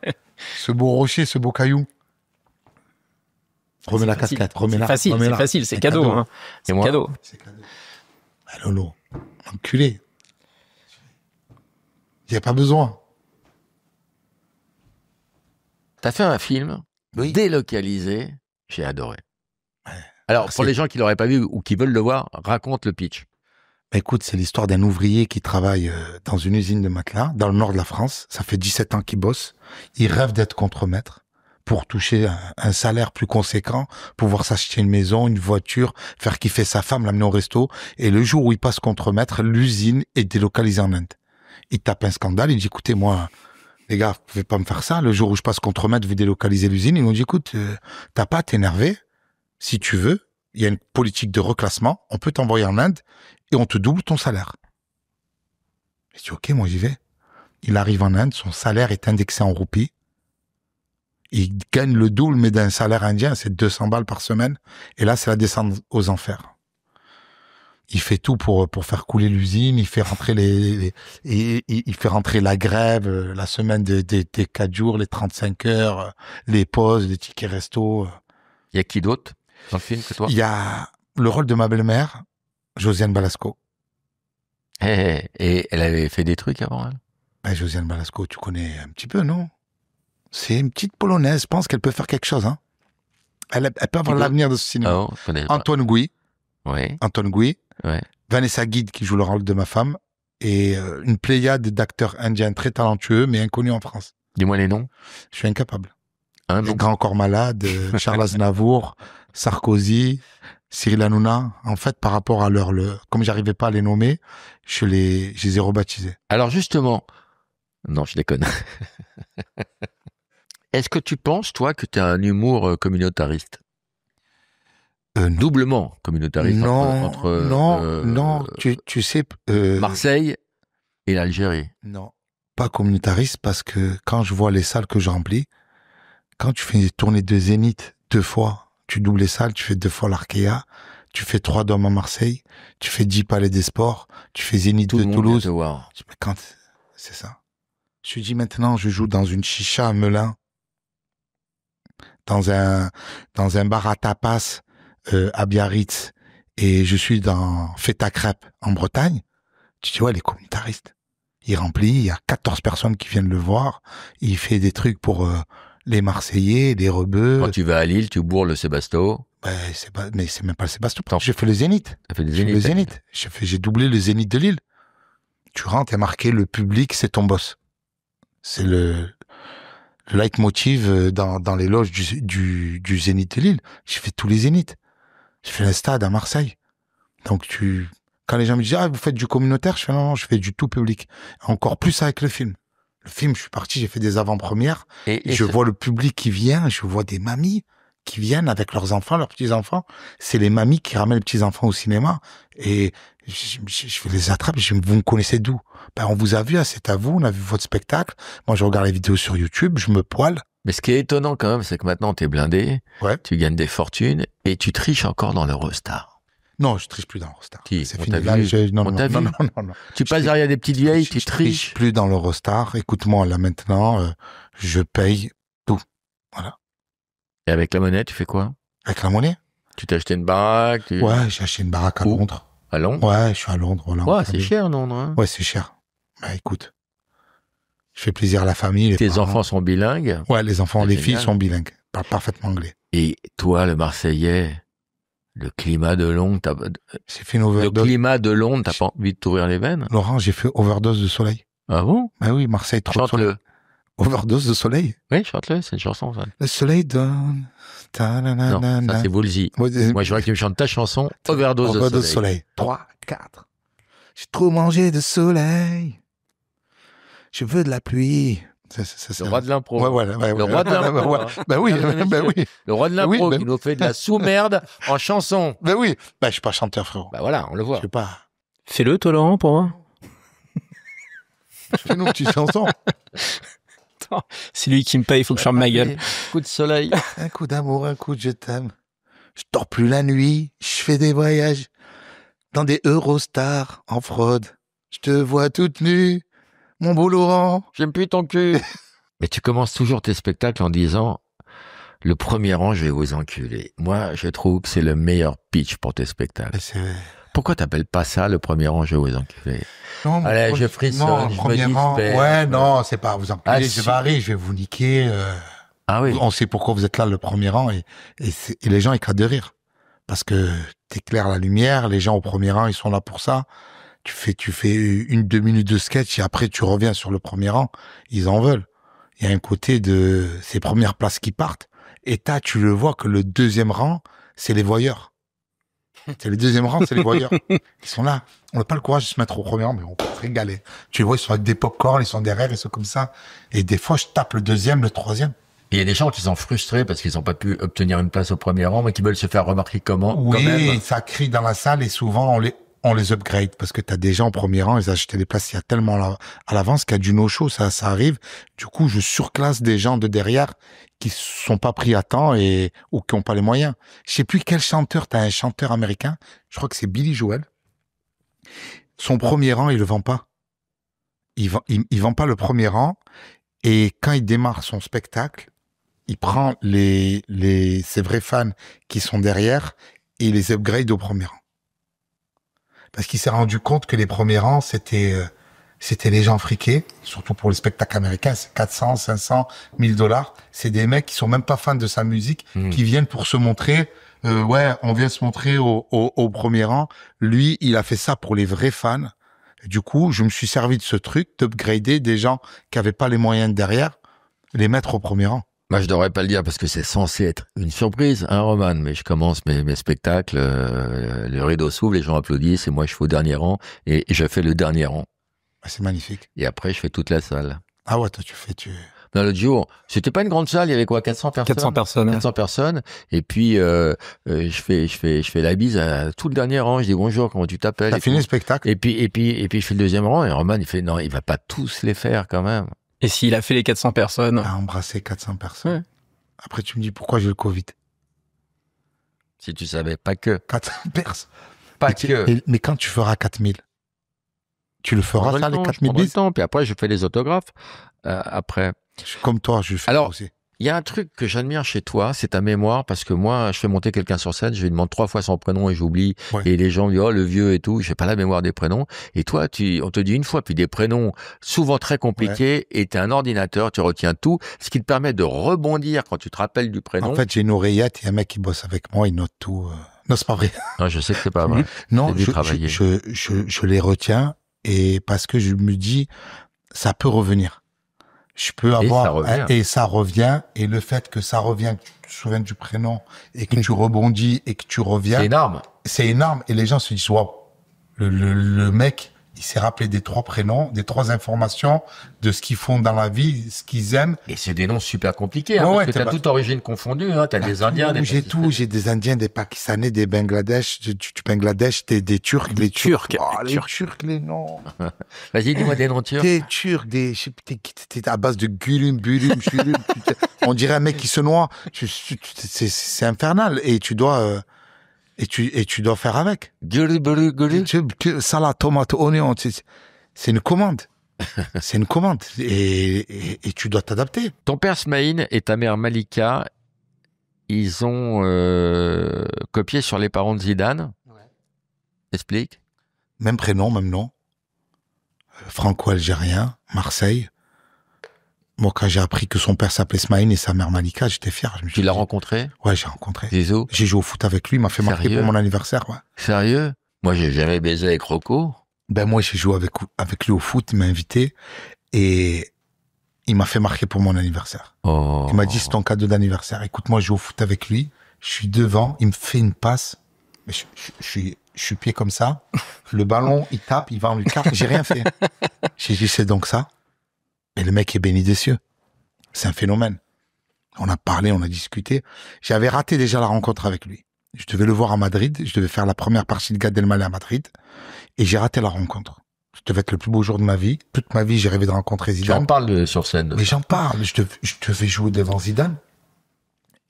ce beau rocher, ce beau caillou. Remets la casquette, remets-la. C'est facile, c'est cadeau. Hein. C'est cadeau. C'est cadeau. Ah, Lolo, enculé. Il n'y a pas besoin. T'as fait un film délocalisé, j'ai adoré. Ouais. Alors, pour les gens qui l'auraient pas vu ou qui veulent le voir, raconte le pitch. Écoute, c'est l'histoire d'un ouvrier qui travaille dans une usine de matelas, dans le nord de la France. Ça fait 17 ans qu'il bosse. Il rêve d'être contremaître pour toucher un salaire plus conséquent, pouvoir s'acheter une maison, une voiture, faire kiffer sa femme, l'amener au resto. Et le jour où il passe contremaître, l'usine est délocalisée en Inde. Il tape un scandale, il dit, écoutez, moi, les gars, vous pouvez pas me faire ça. Le jour où je passe contremaître, vous délocalisez l'usine. Ils m'ont dit, écoute, t'as pas à t'énerver. Si tu veux, il y a une politique de reclassement. On peut t'envoyer en Inde et on te double ton salaire. Je dis, ok, moi j'y vais. Il arrive en Inde, son salaire est indexé en roupies. Il gagne le double, mais d'un salaire indien, c'est 200 balles par semaine. Et là, c'est la descente aux enfers. Il fait tout pour faire couler l'usine. Il fait rentrer il fait rentrer la grève, la semaine des 4 jours, les 35 heures, les pauses, les tickets resto. Il y a qui d'autre dans le film que toi? Il y a le rôle de ma belle-mère, Josiane Balasco. Et elle avait fait des trucs avant, elle? Ben, Josiane Balasco, tu connais un petit peu, non? C'est une petite Polonaise. Je pense qu'elle peut faire quelque chose, hein. Elle peut avoir l'avenir de ce cinéma. Oh, Antoine Gouy. Oui. Antoine Gouy. Ouais. Vanessa Guide, qui joue le rôle de ma femme. Et une pléiade d'acteurs indiens très talentueux, mais inconnus en France. Dis-moi les noms. Je suis incapable. Les Grand Corps Malade, Charles Aznavour, Sarkozy, Cyril Hanouna. En fait, par rapport à comme j'arrivais pas à les nommer, je les ai rebaptisés. Alors justement, non, je déconne. Est-ce que tu penses, toi, que tu as un humour communautariste? Doublement communautariste non, tu sais... Marseille et l'Algérie. Non, pas communautariste, parce que quand je vois les salles que je remplis, quand tu fais une tournée de Zénith 2 fois, tu doubles les salles, tu fais 2 fois l'Arkea, tu fais 3 Dômes à Marseille, tu fais 10 Palais des Sports, tu fais Zénith de Toulouse. C'est ça. Je me dis maintenant, je joue dans une chicha à Melun, dans un bar à tapas à Biarritz, et je suis dans Fête à Crêpes en Bretagne. Tu dis, ouais, les communautaristes. Il remplit, il y a 14 personnes qui viennent le voir, il fait des trucs pour les Marseillais, les Rebeux. Quand tu vas à Lille, tu bourres le Sébasto. Mais c'est même pas le Sébasto. J'ai fait le Zénith. T'as fait le Zénith. J'ai doublé le Zénith de Lille. Tu rentres et marqué, le public, c'est ton boss. C'est le leitmotiv dans les loges du Zénith de Lille. J'ai fait tous les Zéniths. J'ai fait un stade à Marseille. Donc quand les gens me disent, ah, vous faites du communautaire, je fais non, je fais du tout public. Encore plus avec le film. Le film, je suis parti, j'ai fait des avant-premières. Et je vois le public qui vient, je vois des mamies. qui viennent avec leurs enfants, leurs petits-enfants. C'est les mamies qui ramènent les petits-enfants au cinéma. Et je les attrape, vous me connaissez d'où? Ben, on vous a vu, c'est à vous, on a vu votre spectacle. Moi, je regarde les vidéos sur YouTube, je me poile. Mais ce qui est étonnant quand même, c'est que maintenant, t'es blindé, tu gagnes des fortunes et tu triches encore dans l'Eurostar. Non, je triche plus dans l'Eurostar. C'est fini. Non. Tu passes derrière des petites vieilles, tu triches. Je triche plus dans l'Eurostar. Écoute-moi, là maintenant, je paye tout. Voilà. Et avec la monnaie, tu fais quoi? Avec la monnaie? Tu t'as acheté une baraque? Ouais, j'ai acheté une baraque à Londres. À Londres? Ouais, je suis à Londres. Là, ouais, c'est cher, non, hein? Ouais, c'est cher. Bah, écoute, je fais plaisir à la famille. Tes enfants sont bilingues? Ouais, les enfants, les filles sont bilingues. Parlent parfaitement anglais. Et toi, le Marseillais, le climat de Londres, j'ai fait une overdose. Le climat de Londres, t'as pas envie de t'ouvrir les veines? Laurent, j'ai fait overdose de soleil. Ah bon? Bah oui, Marseille, trop de soleil. Overdose de soleil? Oui, chante-le, c'est une chanson, ça. Le soleil donne. Non, ça c'est Woolsey. Moi, je voudrais que tu me chantes ta chanson, Overdose de soleil. 3, 4. J'ai trop mangé de soleil. Je veux de la pluie. Le roi de l'impro. Le roi de l'impro. Ben oui. Le roi de l'impro qui nous fait de la sous-merde en chanson. Ben oui. Ben je suis pas chanteur, frérot. Ben voilà, on le voit. Je sais pas. Fais-le, toi, Laurent, pour moi. Fais-nous une petite chanson. Attends, c'est lui qui me paye, il faut que je ferme ma gueule. Un coup de soleil. Un coup d'amour, un coup de je t'aime. Je dors plus la nuit, je fais des voyages dans des Eurostars en fraude. Je te vois toute nue, mon beau Laurent. J'aime plus ton cul. Mais tu commences toujours tes spectacles en disant le premier rang, je vais vous enculer. Moi, je trouve que c'est le meilleur pitch pour tes spectacles. Pourquoi t'appelles pas ça le premier rang, je vais vous enculer? Non, allez, je frissonne, je me disperse. Ouais, non, c'est pas vous enculer, je varie, je vais vous niquer. Ah oui. On sait pourquoi vous êtes là le premier rang et les gens éclatent de rire. Parce que t'éclaires la lumière, les gens au premier rang, ils sont là pour ça. Tu fais 1-2 minutes de sketch et après tu reviens sur le premier rang. Ils en veulent. Il y a un côté de ces premières places qui partent. Et tu le vois que le deuxième rang, c'est les voyeurs. C'est le deuxième rang, c'est les voyeurs. Ils sont là. On n'a pas le courage de se mettre au premier rang, mais on peut se régaler. Tu les vois, ils sont avec des pop-corn, ils sont derrière, ils sont comme ça. Et des fois, je tape le deuxième, le troisième. Et il y a des gens qui sont frustrés parce qu'ils n'ont pas pu obtenir une place au premier rang, mais qui veulent se faire remarquer comment? Oui, quand même. Ça crie dans la salle et souvent on les upgrade parce que t'as des gens au premier rang, ils achetaient des places il y a tellement à l'avance qu'il y a du no-show, ça arrive. Du coup, je surclasse des gens de derrière qui sont pas pris à temps ou qui ont pas les moyens. Je sais plus quel chanteur, t'as un chanteur américain, je crois que c'est Billy Joel. Son premier rang, il le vend pas. Il vend pas le premier rang et quand il démarre son spectacle, il prend ses vrais fans qui sont derrière et il les upgrade au premier rang. Parce qu'il s'est rendu compte que les premiers rangs, c'était les gens friqués, surtout pour les spectacles américains, c'est 400, 500, $1000. C'est des mecs qui sont même pas fans de sa musique, qui viennent pour se montrer. On vient se montrer au premier rang. Lui, il a fait ça pour les vrais fans. Et du coup, je me suis servi de ce truc, d'upgrader des gens qui avaient pas les moyens de derrière, les mettre au premier rang. Moi, je devrais pas le dire parce que c'est censé être une surprise, hein, Roman. Mais je commence mes spectacles, le rideau s'ouvre, les gens applaudissent et moi, je fais au dernier rang et je fais le dernier rang. C'est magnifique. Et après, je fais toute la salle. Ah ouais, toi, Non, l'autre jour, c'était pas une grande salle, il y avait quoi, 400 personnes? 400 personnes. 400 personnes. Et puis, je fais la bise à tout le dernier rang. Je dis bonjour, comment tu t'appelles? T'as fini le spectacle? Et puis, je fais le deuxième rang et Roman, il fait non, il va pas tous les faire quand même. Et s'il a fait les 400 personnes? À embrasser 400 personnes. Ouais. Après, tu me dis pourquoi j'ai le Covid. Si tu savais, pas que. 400 personnes. Pas que. Mais quand tu feras 4000, tu le feras ça, les 4000 bises? Puis après, je fais les autographes. Après. Je suis comme toi, je le fais aussi. Il y a un truc que j'admire chez toi, c'est ta mémoire, parce que moi, je fais monter quelqu'un sur scène, je lui demande 3 fois son prénom et j'oublie. Ouais. Et les gens me disent, oh, le vieux et tout, j'ai pas la mémoire des prénoms. Et toi, on te dit une fois, puis des prénoms souvent très compliqués, et t'es un ordinateur, tu retiens tout, ce qui te permet de rebondir quand tu te rappelles du prénom. En fait, j'ai une oreillette, il y a un mec qui bosse avec moi, il note tout. Non, c'est pas vrai. Non, je sais que c'est pas vrai. Non, je les retiens, et parce que je me dis, ça peut revenir. Je peux avoir, et ça revient, et le fait que ça revient, que tu te souviens du prénom, et que tu rebondis, et que tu reviens. C'est énorme. C'est énorme, et les gens se disent, waouh, le mec, Il s'est rappelé des 3 prénoms, des 3 informations, de ce qu'ils font dans la vie, ce qu'ils aiment. Et c'est des noms super compliqués, hein, Ouais, parce ouais, que t'as t'as pas- toute origine confondue, hein. T'as des Indiens, des J'ai Pakistanais. tout. J'ai des Indiens, des Pakistanais, des Bangladesh, du Bangladesh, des Turcs, Des les Turcs. Turcs, Oh, les les Turcs. Turcs, les noms. Vas-y, dis-moi des noms turcs. Des Turcs, je sais pas, t'es à base de gulum, bulum, chulum. On dirait un mec qui se noie. C'est infernal. Et tu dois, et tu dois faire avec. Gulu, gulu, gulu. Salade, tomate, oignon, c'est une commande. C'est une commande. Et tu dois t'adapter. Ton père Smaïn et ta mère Malika, ils ont copié sur les parents de Zidane. Explique. Même prénom, même nom. Franco-algérien, Marseille. Moi, quand j'ai appris que son père s'appelait Smaïn et sa mère Malika, j'étais fier. Je me suis Tu l'as dit, rencontré, Ouais, j'ai rencontré. Zizou? J'ai joué au foot avec lui, il m'a fait marquer Sérieux pour mon anniversaire. Ouais. Sérieux? Moi, j'ai jamais baisé avec Rocco. Ben moi, j'ai joué avec lui au foot, il m'a invité et il m'a fait marquer pour mon anniversaire. Oh. Il m'a dit, c'est ton cadeau d'anniversaire. Écoute, moi, je joue au foot avec lui, je suis devant, il me fait une passe, mais je suis pied comme ça, le ballon, il tape, il va en lucarne, j'ai rien fait. J'ai dit, c'est donc ça. Et le mec est béni des cieux. C'est un phénomène. On a parlé, on a discuté. J'avais raté déjà la rencontre avec lui. Je devais le voir à Madrid. Je devais faire la première partie de Gad Elmaleh à Madrid. Et j'ai raté la rencontre. Ça devait être le plus beau jour de ma vie. Toute ma vie, j'ai rêvé de rencontrer Tu en Zidane. parles sur scène. Mais j'en parle. Je devais jouer devant Zidane.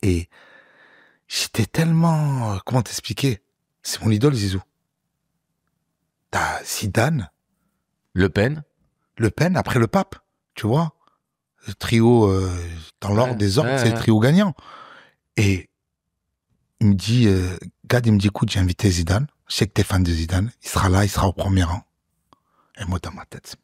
Et j'étais tellement... Comment t'expliquer? C'est mon idole, Zizou. T'as Zidane, Le Pen. Le Pen, après le pape. Tu vois? Le trio, dans l'ordre des ordres, c'est le trio gagnant. Et il me dit, Gad, il me dit, écoute, j'ai invité Zidane. Je sais que t'es fan de Zidane. Il sera là, il sera au premier rang. Et moi, dans ma tête,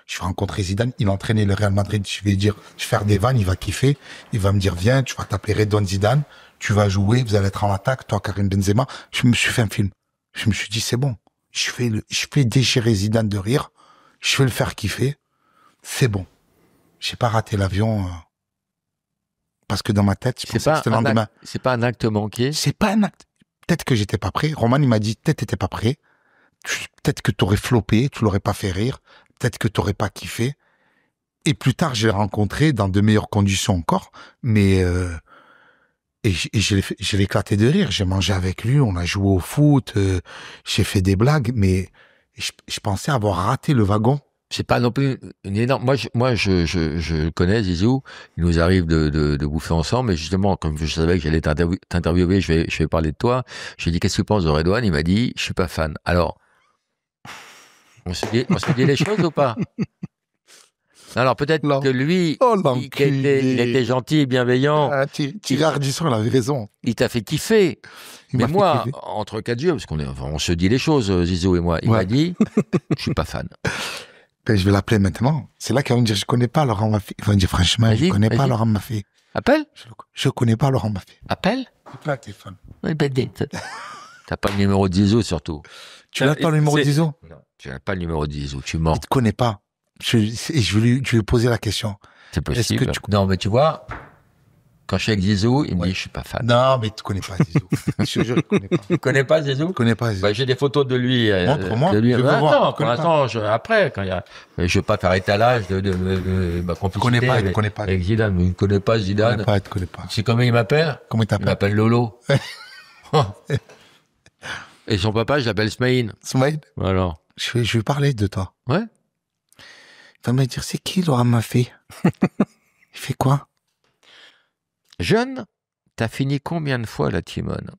je vais rencontrer Zidane. Il entraînait le Real Madrid. Je vais dire, je vais faire des vannes, il va kiffer. Il va me dire, viens, tu vas t'appeler Redouane Zidane. Tu vas jouer, vous allez être en attaque, toi, Karim Benzema. Je me suis fait un film. Je me suis dit, c'est bon. Je fais déchirer Zidane de rire. Je vais le faire kiffer. C'est bon. J'ai pas raté l'avion parce que dans ma tête, je pensais que c'était le lendemain. C'est pas un acte manqué. C'est pas un acte. Peut-être que j'étais pas prêt. Roman, il m'a dit, peut-être t'étais pas prêt. Peut-être que t'aurais floppé, tu l'aurais pas fait rire. Peut-être que t'aurais pas kiffé. Et plus tard, je l'ai rencontré dans de meilleures conditions encore. Mais et je l'ai éclaté de rire. J'ai mangé avec lui, on a joué au foot, j'ai fait des blagues, mais je pensais avoir raté le wagon. C'est pas non plus une énorme. Moi, je connais Zizou. Il nous arrive de bouffer ensemble. Mais justement, comme je savais que j'allais t'interviewer, je vais parler de toi. J'ai dit, qu'est-ce que tu penses de Redouane? Il m'a dit, je suis pas fan. Alors, on se dit les choses ou pas? Alors, peut-être Non. que lui, Oh, il était gentil et bienveillant. Ah, Thierry Ardisson, il avait raison. Il t'a fait kiffer. Il Mais m'a fait moi, kiffer. entre quatre yeux, parce on se dit les choses, Zizou et moi, il Ouais. m'a dit, je suis pas fan. Ben, je vais l'appeler maintenant. C'est là qu'ils vont me dire, je connais pas Laurent Maffy. Ils vont me dire, franchement, je Vas-y, connais pas vas-y. Laurent Maffy. Appelle? Je connais pas Laurent Maffy. Appelle? Écoute-le à téléphone. Oui, ben, t'as pas le numéro de Zizou, surtout. Tu l'as pas le numéro de Zizou? Non, tu n'as pas le numéro de Zizou, tu mens. Il te connaît pas. Je vais lui poser la question. C'est possible. Est-ce que Non, mais tu vois, quand je suis avec Zizou, il me Ouais. dit, je suis pas fan. Non, mais tu connais pas Zizou. Je te jure, tu connais pas. Tu connais pas Zizou? Tu connais pas Zizou. Bah, j'ai des photos de lui. Montre-moi, de lui. je veux Attends, voir. pour l'instant, après, quand il y a, je veux pas faire étalage de ma complicité. connais pas, il avec, connaît pas. avec Zidane. Mais il ne connaît pas Tu Zidane. connais pas. Tu sais comment il m'appelle? Comment il Il t'appelle? m'appelle Lolo. Et son papa, je l'appelle Smaïn. Smaïn? Alors. Je vais lui parler de toi. Ouais. Il va me dire, c'est qui Laurent Maffy? Il fait quoi? Jeune, t'as fini combien de fois la Timone?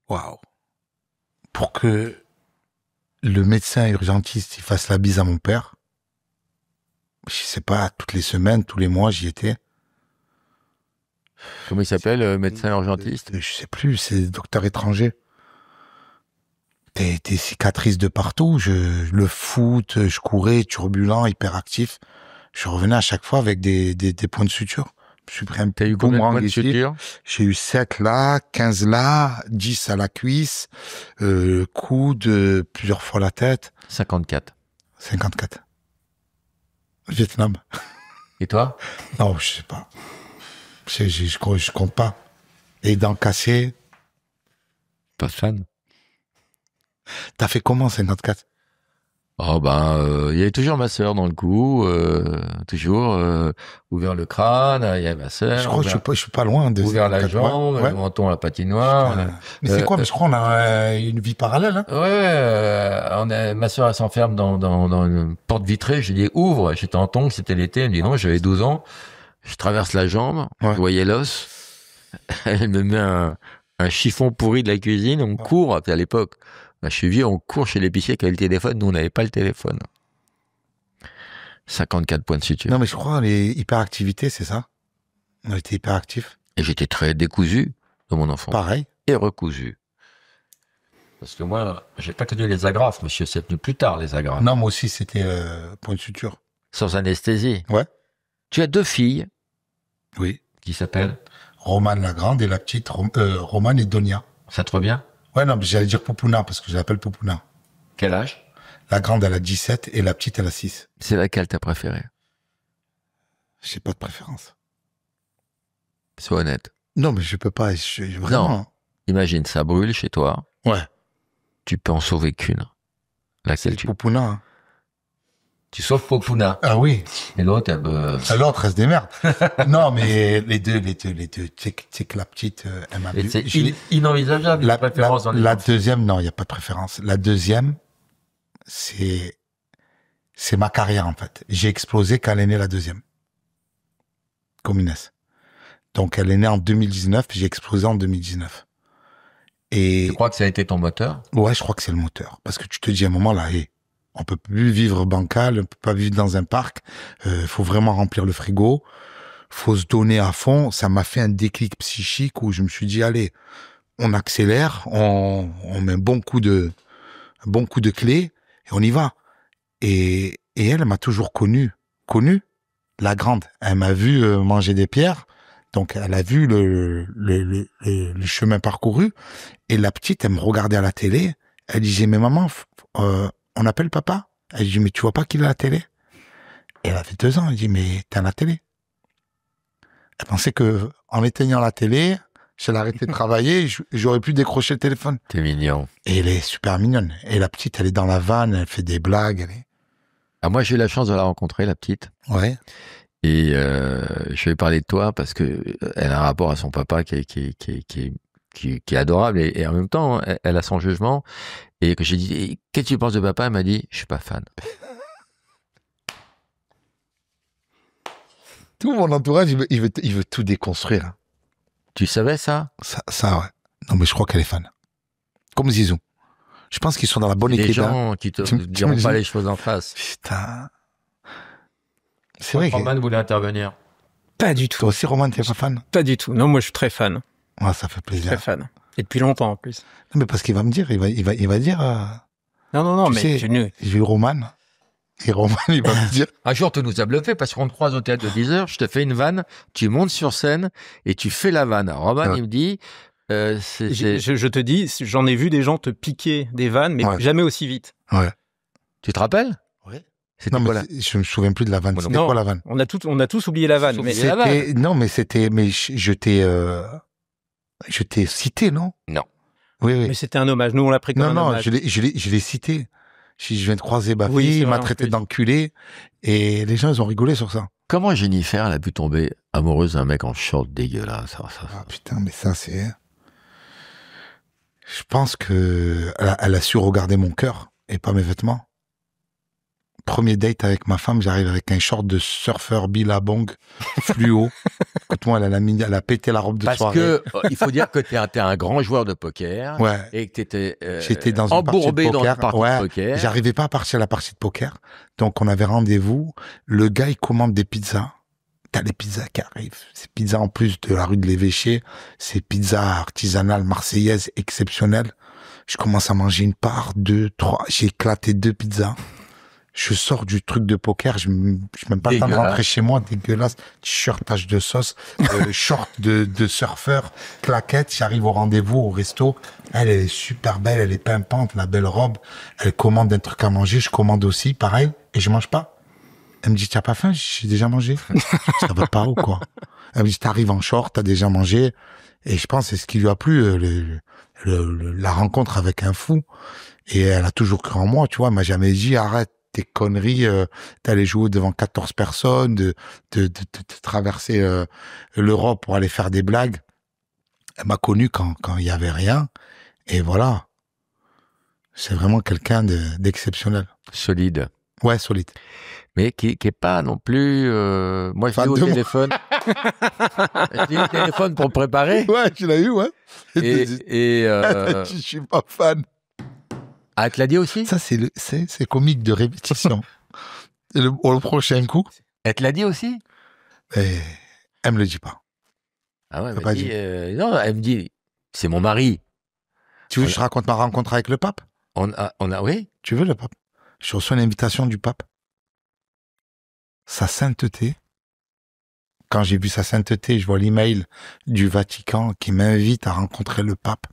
Waouh. Pour que le médecin urgentiste il fasse la bise à mon père, je sais pas, toutes les semaines, tous les mois, j'y étais. Comment il s'appelle, médecin urgentiste? Je sais plus, c'est docteur étranger. Des cicatrices de partout. Le foot, je courais, turbulent, hyperactif. Je revenais à chaque fois avec des points de suture. Je suis pris un T'as eu combien de boomerang points de ici. suture? J'ai eu 7 là, 15 là, 10 à la cuisse, coude, plusieurs fois la tête. 54. 54. Vietnam. Et toi? Non, je sais pas. Je compte pas. Et dents cassées. Pas fan. T'as fait comment, 54? Oh il y avait toujours ma sœur dans le coup, toujours ouvert le crâne, il y avait ma sœur. Je crois que je suis pas loin de ouvert la 54. jambe, Ouais. le menton à la patinoire. Mais c'est quoi? Mais je crois qu'on a une vie parallèle, hein? Ma sœur, elle s'enferme dans une porte vitrée. Je lui dis ouvre. J'étais en tongs, c'était l'été. Elle me dit non, j'avais 12 ans. Je traverse la jambe, je voyais l'os. Elle me met un chiffon pourri de la cuisine. On court. À l'époque, je suis vieux, on court chez l'épicier qui avait le téléphone. Nous, on n'avait pas le téléphone. 54 points de suture. Non, mais je crois les hyperactivités, c'est ça? On était hyperactifs. Et j'étais très décousu de mon enfant. Pareil. Et recousu. Parce que moi, j'ai pas connu les agrafes, monsieur. C'est venu plus tard, les agrafes. Non, moi aussi, c'était pour une suture. Sans anesthésie. Ouais. Tu as 2 filles. Oui. Qui s'appellent? Romane la grande et la petite, Romane et Donia. Ça te revient? Ouais, non, mais j'allais dire Poupouna, parce que je l'appelle Poupouna. Quel âge? La grande, elle a 17 et la petite, elle a 6. C'est laquelle t'as préférée? J'ai pas de préférence. Sois honnête. Non, mais je peux pas, vraiment. Non. Imagine, ça brûle chez toi. Ouais. Tu peux en sauver qu'une. Laquelle tu... Poupouna. Hein. Tu sauves Popuna. Ah oui. Et l'autre, L'autre, elle se démerde. Non, mais les deux. Tu sais que la petite, elle m'a vu. C'est inenvisageable, une préférence dans les la enfants. deuxième, non, il n'y a pas de préférence. La deuxième, c'est ma carrière, en fait. J'ai explosé quand elle est née, la deuxième. Comme Inès. Donc, elle est née en 2019, j'ai explosé en 2019. Et Tu crois que ça a été ton moteur? ouais, je crois que c'est le moteur. Parce que tu te dis à un moment là, on peut plus vivre bancal, on peut pas vivre dans un parc. Faut vraiment remplir le frigo. Faut se donner à fond. Ça m'a fait un déclic psychique où je me suis dit, allez, on accélère, on met un bon coup de clé et on y va. Et elle m'a toujours connu, la grande. Elle m'a vu manger des pierres. Donc, elle a vu le chemin parcouru. Et la petite, elle me regardait à la télé. Elle disait, mais maman, on appelle papa? Elle dit, mais tu vois pas qu'il est à la télé? Et elle avait 2 ans. Elle dit, mais t'es à la télé? Elle pensait que, en éteignant la télé, j'allais arrêter de travailler, j'aurais pu décrocher le téléphone. T'es mignon. Et elle est super mignonne. Et la petite, elle est dans la vanne, elle fait des blagues. Ah, moi, j'ai eu la chance de la rencontrer, la petite. Ouais. Et je vais parler de toi parce que elle a un rapport à son papa qui est adorable et en même temps elle a son jugement. Et que j'ai dit qu'est-ce que tu penses de papa? Elle m'a dit je suis pas fan. Tout mon entourage, il veut tout déconstruire. Tu savais ça? Ça, ouais. Non, mais je crois qu'elle est fan. Comme Zizou. Je pense qu'ils sont dans la bonne équipe. Les gens qui te diront pas les choses en face. Putain. C'est vrai. Roman voulait intervenir. Pas du tout. Toi aussi, Roman, t'es pas fan? Pas du tout. Non, moi, je suis très fan. Ouais, ça fait plaisir. Très fan. Et depuis longtemps, en plus. Non, mais parce qu'il va me dire, il va dire. Non, tu mais sais, j'ai eu Roman. Et Roman, il va me dire. Un jour, tu nous as bluffé parce qu'on te croise au théâtre de 10h, je te fais une vanne, tu montes sur scène et tu fais la vanne. Alors, Roman, il me dit. Je te dis, j'en ai vu des gens te piquer des vannes, mais jamais aussi vite. Ouais. Tu te rappelles? Ouais. C'était Non, quoi mais là? je me souviens plus de la vanne. C'était Non, quoi la vanne? On a tous oublié la vanne. Mais Je t'ai cité, non? Non. Oui. Mais c'était un hommage. Nous, on l'a pris comme un Non, hommage. je l'ai cité. Je viens de croiser Bafi, Oui, c'est il m'a vrai, en traité plus. d'enculé, et les gens, ils ont rigolé sur ça. Comment Jennifer elle a pu tomber amoureuse d'un mec en short dégueulasse? Ah, putain, mais ça, c'est... Je pense que elle a su regarder mon cœur, et pas mes vêtements. Premier date avec ma femme, j'arrive avec un short de surfeur Billabong fluo. Écoute-moi, elle a pété la robe de Parce soirée. que il faut dire que t'es un grand joueur de poker Ouais. et que t'étais J'étais dans une partie de embourbé dans poker. une partie de poker. J'arrivais pas à partir à la partie de poker. Donc, on avait rendez-vous. Le gars, il commande des pizzas. T'as les pizzas qui arrivent. Ces pizzas, en plus de la rue de l'Évêché, c'est pizzas artisanales marseillaises exceptionnelles. Je commence à manger une part, 2, 3. J'ai éclaté 2 pizzas. Je sors du truc de poker, je même pas le temps de rentrer chez moi, dégueulasse, t-shirt tache de sauce, short de surfeur, claquette, j'arrive au rendez-vous, au resto, elle est super belle, elle est pimpante, la belle robe, elle commande un truc à manger, je commande aussi, pareil, et je mange pas. Elle me dit, t'as pas faim? J'ai déjà mangé. Ça va pas ou quoi? Elle me dit, t'arrives en short, t'as déjà mangé, Et je pense que c'est ce qui lui a plu, la rencontre avec un fou. Et elle a toujours cru en moi, tu vois. Elle m'a jamais dit, arrête tes conneries, d'aller jouer devant 14 personnes, de traverser l'Europe pour aller faire des blagues. Elle m'a connu quand il y avait rien. Et voilà. C'est vraiment quelqu'un d'exceptionnel. Solide. Ouais, solide. Mais qui est pas non plus... Moi, je l'ai eu au téléphone. Je l'ai eu au téléphone pour me préparer. Ouais, tu l'as eu, ouais. Je suis pas fan. Ah, tu l'as dit aussi? Ça, c'est comique de répétition. Le prochain coup. Elle te l'a dit aussi? Et elle me le dit pas. Ah ouais, non, elle me dit, c'est mon mari. Tu veux que je raconte ma rencontre avec le pape? Oui. Tu veux le pape? Je reçois une invitation du pape. Sa sainteté. Quand j'ai vu sa sainteté, je vois l'email du Vatican qui m'invite à rencontrer le pape.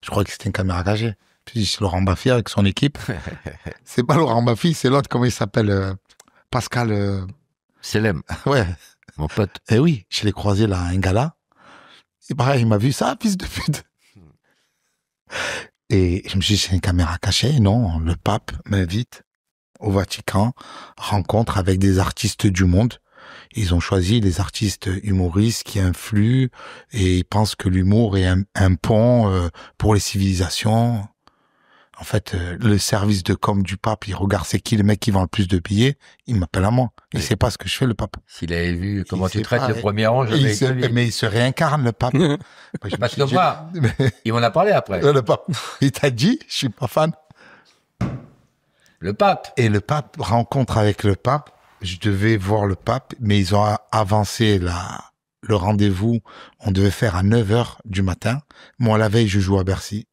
Je crois que c'était une caméra cachée. Puis c'est Laurent Baffy avec son équipe. C'est pas Laurent Baffy, c'est l'autre, comment il s'appelle, Pascal. Selem. Ouais. Mon pote. Eh oui, je l'ai croisé là à un gala. Et pareil, il m'a vu ça, fils de pute. Et je me suis dit, c'est une caméra cachée. Non, le pape m'invite au Vatican, rencontre avec des artistes du monde. Ils ont choisi les artistes humoristes qui influent et ils pensent que l'humour est un pont pour les civilisations. En fait, le service de com du pape, il regarde c'est qui le mec qui vend le plus de billets, il m'appelle à moi. Il sait pas ce que je fais, le pape. S'il avait vu comment tu traites le premier rang, mais il se réincarne, le pape. Parce que moi, il m'en a parlé après. Le pape, il t'a dit, je suis pas fan. Le pape. Et le pape, rencontre avec le pape, je devais voir le pape, mais ils ont avancé le rendez-vous. On devait faire à 9h du matin. Moi, la veille, je joue à Bercy.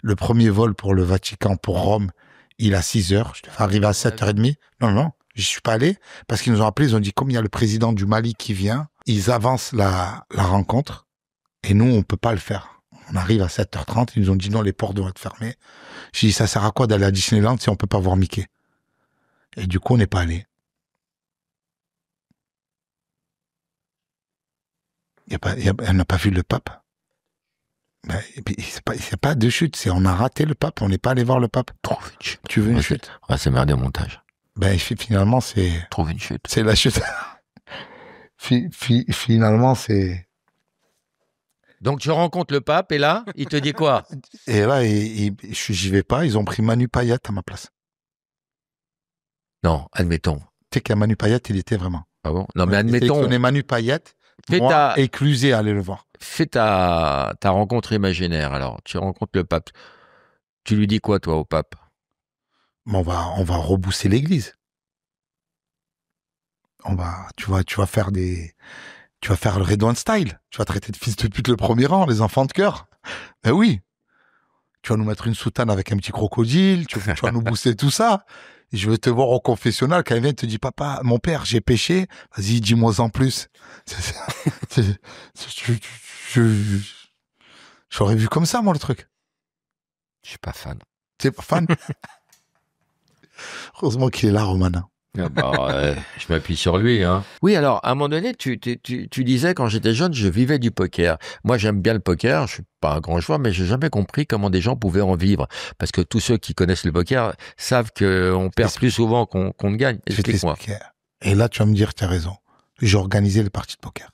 Le premier vol pour le Vatican, pour Rome, il est à 6h. Je devais arriver à 7h30. Non, je suis pas allé parce qu'ils nous ont appelés. Ils ont dit, comme il y a le président du Mali qui vient, ils avancent la rencontre et nous, on peut pas le faire. On arrive à 7h30. Ils nous ont dit, non, les portes doivent être fermées. J'ai dit, ça sert à quoi d'aller à Disneyland si on peut pas voir Mickey? Et du coup, on n'est pas allé. Elle n'a pas vu le pape. Ben, c'est pas de chute, c'est on a raté le pape, on n'est pas allé voir le pape. Trouve une chute. Tu veux une chute? Ouais, c'est merdé au montage. Ben, finalement, c'est... Trouve une chute. C'est la chute. Finalement, c'est... Donc, tu rencontres le pape et là, il te dit quoi? Et là, j'y vais pas, ils ont pris Manu Payet à ma place. Non, admettons. Tu sais qu'à Manu Payet, il était vraiment. Ah bon? Non, mais admettons. On est Manu Payet, moi et Cluzet à aller le voir. Fais ta rencontre imaginaire, alors. Tu rencontres le pape. Tu lui dis quoi, toi, au pape? On va rebousser l'église. Tu vas faire le Redouane style. Tu vas traiter de fils de pute le premier rang, les enfants de cœur. Ben oui. Tu vas nous mettre une soutane avec un petit crocodile. Tu vas nous booster tout ça. Et je veux te voir au confessionnal. Quand il vient, il te dit, papa, mon père, j'ai péché. Vas-y, dis-moi en plus. J'aurais vu comme ça, moi, le truc. Je suis pas fan. T'es pas fan? Heureusement qu'il est là, Roman. Ah bah, je m'appuie sur lui. Hein. Oui, alors, à un moment donné, tu disais, quand j'étais jeune, je vivais du poker. Moi, j'aime bien le poker, je suis pas un grand joueur, mais j'ai jamais compris comment des gens pouvaient en vivre. Parce que tous ceux qui connaissent le poker savent qu'on perd plus souvent qu'on ne gagne. Explique-moi. Et là, tu vas me dire, tu as raison. J'ai organisé les parties de poker.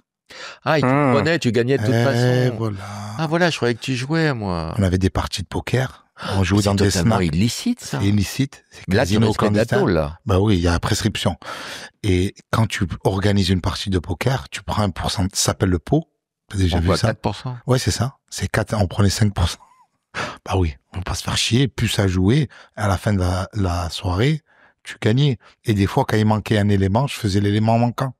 Ah, et tu prenais, tu gagnais de toute façon. Voilà. Ah voilà, je croyais que tu jouais, moi. On avait des parties de poker. On jouait dans des snacks. C'est illicite, ça. C'est illicite. C'est là, tu risques de la tôle, là. Bah oui, il y a la prescription. Et quand tu organises une partie de poker, tu prends 1%, ça s'appelle le pot. T'as déjà vu ça? 4%. Ouais, c'est ça. C'est 4, on prenait 5%. Bah oui, on va pas se faire chier, plus à jouer. À la fin de la soirée, tu gagnais. Et des fois, quand il manquait un élément, je faisais l'élément manquant.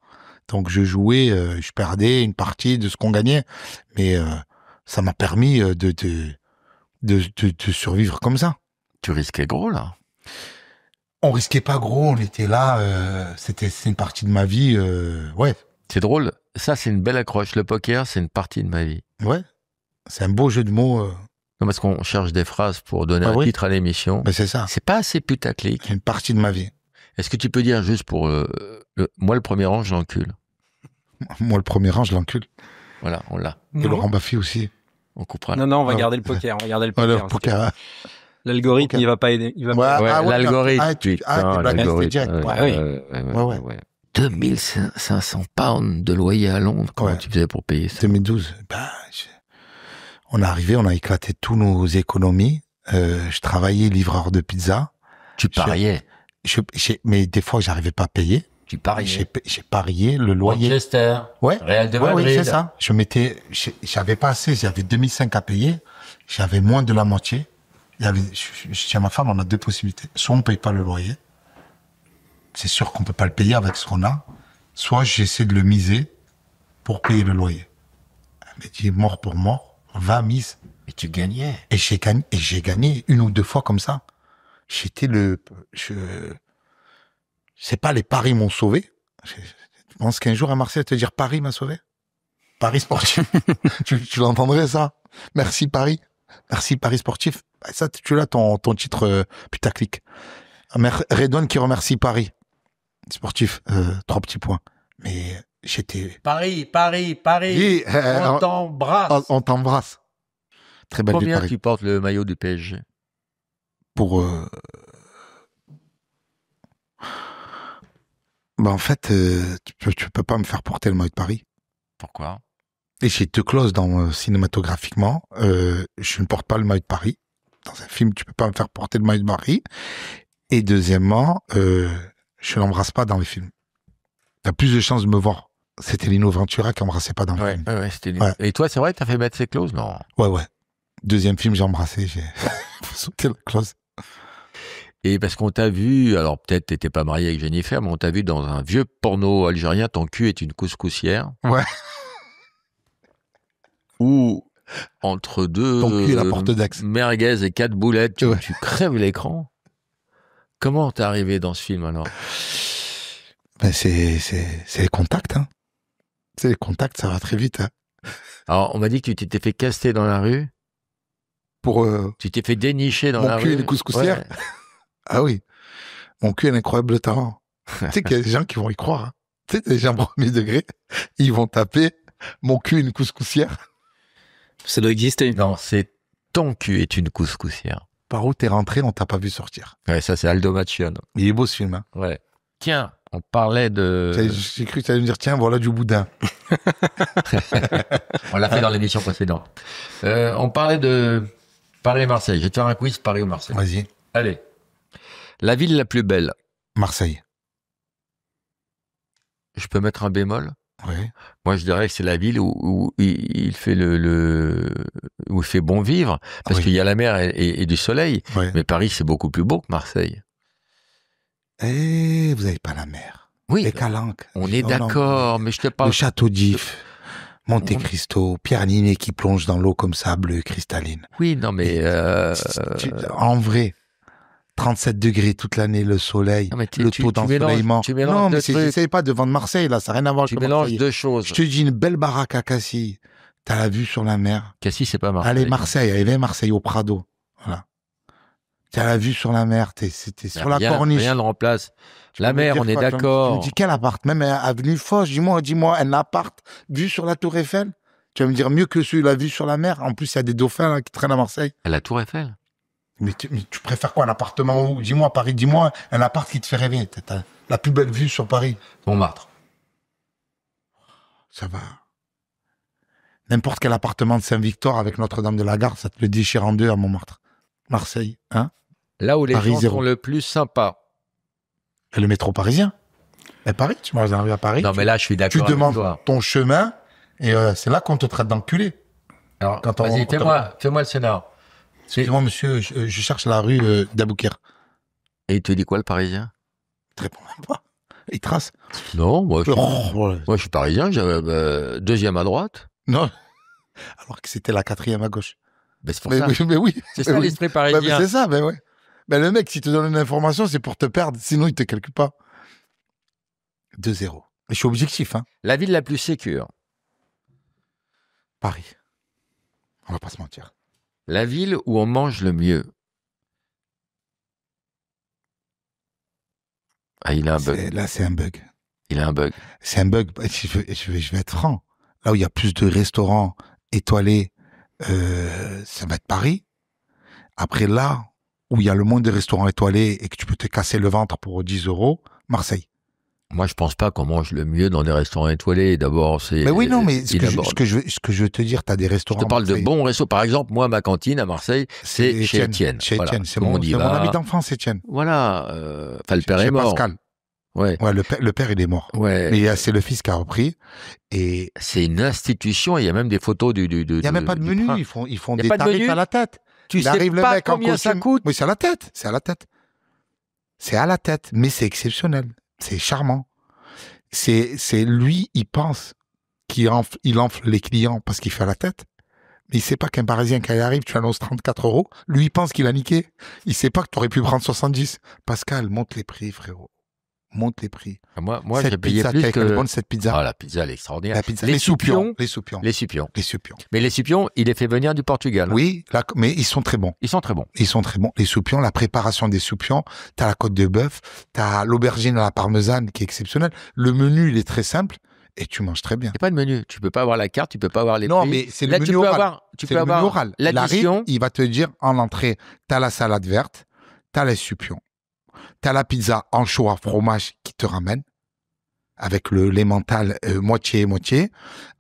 Donc je jouais, je perdais une partie de ce qu'on gagnait. Mais ça m'a permis de survivre comme ça. Tu risquais gros, là. On risquait pas gros, on était là, c'est une partie de ma vie, ouais. C'est drôle, ça c'est une belle accroche, le poker c'est une partie de ma vie. Ouais, c'est un beau jeu de mots. Non, parce qu'on cherche des phrases pour donner un titre à l'émission. Ben c'est ça. C'est pas assez putaclic. C'est une partie de ma vie. Est-ce que tu peux dire juste pour... moi le premier rang, je l'encule. Moi le premier rang, je l'encule. Voilà, on l'a. Et Laurent Baffy aussi. On coupera. Non, on va Non. garder le poker. On va garder le Ouais, poker. le poker. Hein. L'algorithme, Poker. il va pas aider. Il va Ouais, pas... Ouais, ah ouais, l'algorithme. t'es blagué, l'algorithme. direct. Ouais. 2500 pounds de loyer à Londres. Comment Ouais. tu faisais pour payer ça? 2012. On est arrivé, on a éclaté tous nos économies. Je travaillais livreur de pizza. Tu pariais. Mais des fois, j'arrivais pas à payer. Tu pariais. J'ai parié le loyer. Manchester. Ouais. Real de Ouais, Madrid. oui, c'est ça. J'avais pas assez, j'avais 2005 à payer. J'avais moins de la moitié. Je dis à ma femme, on a deux possibilités. Soit on paye pas le loyer. C'est sûr qu'on peut pas le payer avec ce qu'on a. Soit j'essaie de le miser pour payer le loyer. Elle m'a dit, mort pour mort, va mise. Et tu gagnais. Et j'ai gagné une ou deux fois comme ça. C'est pas les paris m'ont sauvé. Je pense qu'un jour à Marseille, te dire Paris m'a sauvé. Paris sportif. tu l'entendrais ça. Merci Paris. Merci Paris sportif. Bah, ça, tu l'as ton titre putaclic. Redouane qui remercie Paris sportif. 3 petits points. Mais j'étais. Paris. Oui, On t'embrasse. on t'embrasse. Très belle vie Combien Paris. tu portes le maillot du PSG? Pour en fait, tu peux pas me faire porter le maillot de Paris. Pourquoi? Et j'ai deux clauses cinématographiquement. Je ne porte pas le maillot de Paris. Dans un film, tu peux pas me faire porter le maillot de Paris. Et deuxièmement, je l'embrasse pas dans les films. T'as plus de chances de me voir. C'était Lino Ventura qui embrassait pas dans le film. Ouais, c'était lui. Ouais. Et toi, c'est vrai que t'as fait mettre ces clauses? Non. Ouais. Deuxième film, j'ai embrassé. J'ai sauté la clause. Et parce qu'on t'a vu, alors peut-être t'étais pas marié avec Jennifer, mais on t'a vu dans un vieux porno algérien, ton cul est une couscoussière. Ouais. Ou entre deux Ton cul est la porte d'Aix. merguez et 4 boulettes, Ouais. tu crèves l'écran. Comment t'es arrivé dans ce film alors? Ben c'est les contacts, hein. C'est les contacts, ça va très vite, hein. Alors on m'a dit que tu t'étais fait caster dans la rue, Pour tu t'es fait dénicher dans Mon la cul rue. est une couscoussière. Ouais. Ah oui, mon cul a un incroyable talent. Tu sais qu'il y a des gens qui vont y croire. Hein. Tu sais, des gens premier degré, ils vont taper mon cul est une couscoussière. Ça doit exister. Non, c'est ton cul est une couscoussière. Par où t'es rentré, on t'a pas vu sortir. Ouais, ça c'est Aldo Macione. Il est beau ce film. Hein. Ouais. Tiens, on parlait de... J'ai cru que tu allais me dire, tiens, voilà du boudin. On l'a fait dans l'émission précédente. On parlait de Paris-Marseille. Je vais te faire un quiz Paris ou Marseille. Vas-y. Allez. La ville la plus belle. Marseille. Je peux mettre un bémol? Oui. Moi, je dirais que c'est la ville où il fait où il fait bon vivre, parce Oui. qu'il y a la mer et du soleil. Ouais. Mais Paris, c'est beaucoup plus beau que Marseille. Eh, vous avez pas la mer. Oui, Les calanques. on est Non, non, d'accord, mais je te parle... Le château d'If, Monte Cristo, Pierre Ninet qui plonge dans l'eau comme ça, bleue, cristalline. Oui, non, mais... En vrai, 37 degrés toute l'année, le soleil, Non, mais le taux d'ensoleillement. tu mélanges Non, mais deux trucs. j'essaye pas de vendre Marseille, là, ça n'a rien à voir Tu avec mélanges Marseille. deux choses. Je te dis une belle baraque à Cassis. T'as la vue sur la mer. Cassis, c'est pas Marseille. Allez, Marseille, Marseille au Prado. Voilà. T'as la vue sur la mer, t'es sur la corniche. Rien ne remplace. La Tu vas me mer, dire on est quoi, tu d'accord. me dis quel appart? Même avenue Foch, dis-moi, un appart, vue sur la Tour Eiffel? Tu vas me dire mieux que celui la vue sur la mer? En plus, il y a des dauphins là, qui traînent à Marseille. La Tour Eiffel. Mais tu préfères quoi, un appartement où? Dis-moi, Paris, dis-moi, un appart qui te fait rêver. T'as la plus belle vue sur Paris. Montmartre. Ça va. N'importe quel appartement de Saint-Victor avec Notre-Dame de la Garde, ça te le déchire en deux à Montmartre. Marseille, hein? Là où les Paris, gens zéro. sont le plus sympas. Et le métro parisien. Et Paris, tu m'as arrivé à Paris. Non, mais là, je suis tu d'accord avec demandes toi. ton chemin et c'est là qu'on te traite d'enculé. Alors, Quand on- vas-y, quand fais-moi le scénar. Excusez-moi, monsieur, je cherche la rue d'Aboukir. Et il te dit quoi, le Parisien? Il te répond même pas. Il trace. Non, moi, Ouais. je suis Parisien, deuxième à droite. Non. Alors que c'était la 4e à gauche. Ben, c'est pour Mais, ça. mais oui. C'est ça Mais oui. l'esprit Bah, mais parisien. c'est ça, ben ouais. Ben le mec, s'il te donne une information, c'est pour te perdre, sinon il te calcule pas. 2-0. Et je suis objectif, hein. La ville la plus sécure. Paris. On va pas se mentir. La ville où on mange le mieux. Ah, il a un bug. Là, c'est un bug. Il a un bug. C'est un bug. Je vais être franc. là où il y a plus de restaurants étoilés, ça va être Paris. Après, là où il y a le moins de restaurants étoilés et que tu peux te casser le ventre pour 10 €, Marseille. Moi, je pense pas qu'on mange le mieux dans des restaurants étoilés. D'abord, c'est. Mais oui, non, mais ce que inabordable. je veux te dire, tu as des Je restaurants. te parle de Marseille. bons restos. Par exemple, moi, ma cantine à Marseille, c'est chez Étienne. Chez Voilà. Étienne, c'est Tout le mon, monde y c'est mon va. ami d'enfance, Étienne. Voilà. Enfin, le père Chez est mort. Pascal. Ouais. Ouais, le père, il est mort. Ouais. Mais c'est le fils qui a repris. Et C'est une institution. Il y a même des photos du. il n'y a même pas de menu. Ils font Y a des pas de tarifs menu. à la tête. Tu Il sais arrive le pas mec en combien ça costume. coûte. Oui, c'est à la tête. C'est à la tête. C'est à la tête. Mais c'est exceptionnel. C'est charmant. C'est lui, il pense qu'il enfle les clients parce qu'il fait à la tête. Mais il sait pas qu'un Parisien, quand il arrive, tu annonces 34 €. Lui, il pense qu'il a niqué. Il sait pas que tu aurais pu prendre 70. Pascal, monte les prix, frérot. Monte les prix. Moi, cette j'ai payé pizza, plus elle est que. bonne, cette pizza. Ah, la pizza, elle est extraordinaire. La pizza. Les Les soupions. soupions. Les soupions. Les supions. Les soupions. Mais les supions, il les fait venir du Portugal. Oui, mais ils sont très bons. Ils sont très bons. Ils sont très bons. Les soupions, la préparation des soupions, t'as la côte de bœuf, t'as l'aubergine à la parmesane qui est exceptionnelle. Le menu, il est très simple et tu manges très bien. C'est pas de menu. Tu peux pas avoir la carte, tu peux pas avoir les Non, prix. mais c'est Là, le tu menu peux oral. avoir, tu C'est peux le menu avoir oral. Il arrive, l'addition. il va te dire en entrée, t'as la salade verte, t'as les soupions, t'as la pizza anchois fromage qui te ramène avec le l'emmental moitié.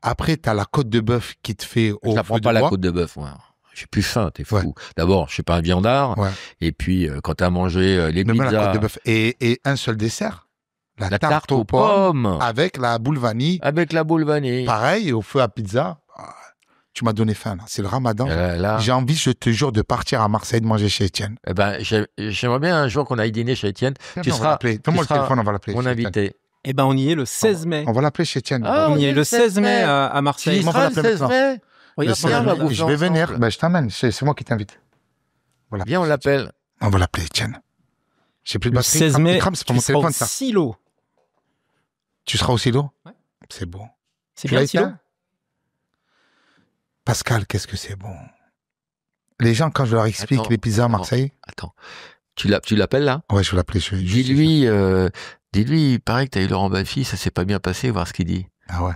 Après, t'as la côte de bœuf qui te fait Je au la feu prends de pas la bois. côte de bœuf, moi. J'ai plus faim, t'es fou. Ouais. D'abord, je suis pas un viandard. Ouais. Et puis, quand t'as mangé les Même la pizzas, côte de bœuf. Et un seul dessert, la la tarte aux pommes pommes, avec la boule vanille. avec la boule vanille. Pareil, au feu à pizza. Tu m'as donné faim, là. C'est le ramadan. Là, J'ai envie, je te jure, de partir à Marseille de manger chez Étienne. eh ben, j'aimerais bien un jour qu'on aille dîner chez Étienne. Viens, Tu on va seras, l'appeler. Donne-moi le seras téléphone, on va l'appeler. mon chez Étienne. invité. Eh ben, on y est le 16 mai. On va l'appeler chez Étienne. Ah, On y est le 16 mai à Tu Marseille. y Comment on seras va le l'appeler 16 maintenant mai Oui, Le après, viens, on va 16 bouffer je vais venir. ensemble. Ben, je t'amène. C'est moi qui t'invite. Voilà. Viens, on l'appelle. On va l'appeler Étienne. J'ai plus de Le batterie. 16 mai, Crame, c'est pas tu mon seras au téléphone, ça. silo. Tu seras au silo? Ouais. C'est bon. C'est Tu bien l'as le silo? été? Pascal, qu'est-ce que c'est bon. Les gens, quand je leur explique Attends, les pizzas à attends. Marseille, Attends. Tu l'appelles là? ouais, je vais l'appeler. Dis-lui, il paraît que t'as eu Laurent Baffy, ça s'est pas bien passé, voir ce qu'il dit. Ah ouais.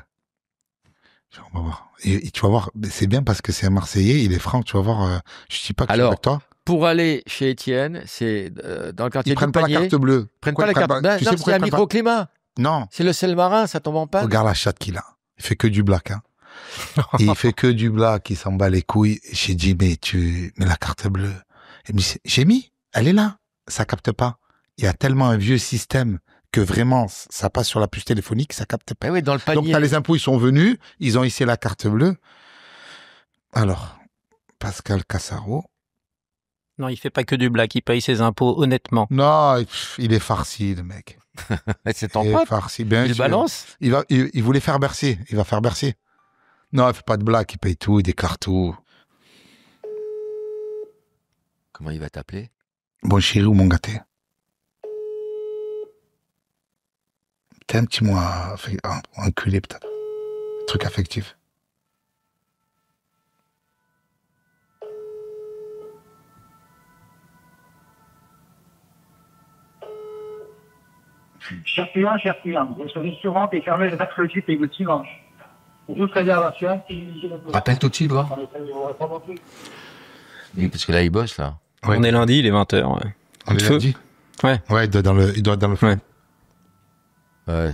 On va voir. Et tu vas voir, c'est bien parce que c'est un Marseillais, il est franc, tu vas voir. Je dis pas que je suis Alors, avec toi. Pour aller chez Étienne, c'est dans le quartier Ils du prennent pas la Panier. carte bleue. Ils prennent Pourquoi pas la ils prennent carte. pas- Tu sais Non, pourquoi c'est ils un prennent pas- microclimat. Non. C'est le sel marin, ça tombe en panne. Regarde la chatte qu'il a. Il fait que du black, hein. Et il fait que du black, il s'en bat les couilles. J'ai dit, mais la carte bleue. Il me dit, j'ai mis, elle est là. Ça capte pas. Il y a tellement un vieux système que vraiment, ça passe sur la puce téléphonique, ça capte pas. Ben oui, dans le Donc, panier. t'as les impôts, ils sont venus, ils ont hissé la carte bleue. Alors, Pascal Cassaro. Non, il fait pas que du black, il paye ses impôts honnêtement. Non, il est farci, le mec. C'est ton Il est pote. farci, bien Il sûr. balance. Il voulait faire Bercy. Il va faire Bercy. Non, il fait pas de blague, il paye tout, il déclare tout. Comment il va t'appeler? Bon chéri ou mon gâté. T'es un petit mot enculé, peut-être. Truc affectif. Cher client, votre restaurant est fermé le mercredi et le dimanche. Pour toute réservation, Rappelle tout de suite, voir. Oui, parce que là, il bosse, là. Ouais. On est lundi, il est 20h. Ouais. On Feu. l'a dit. Ouais. Ouais, il doit être dans le feu. Ouais. Ouais.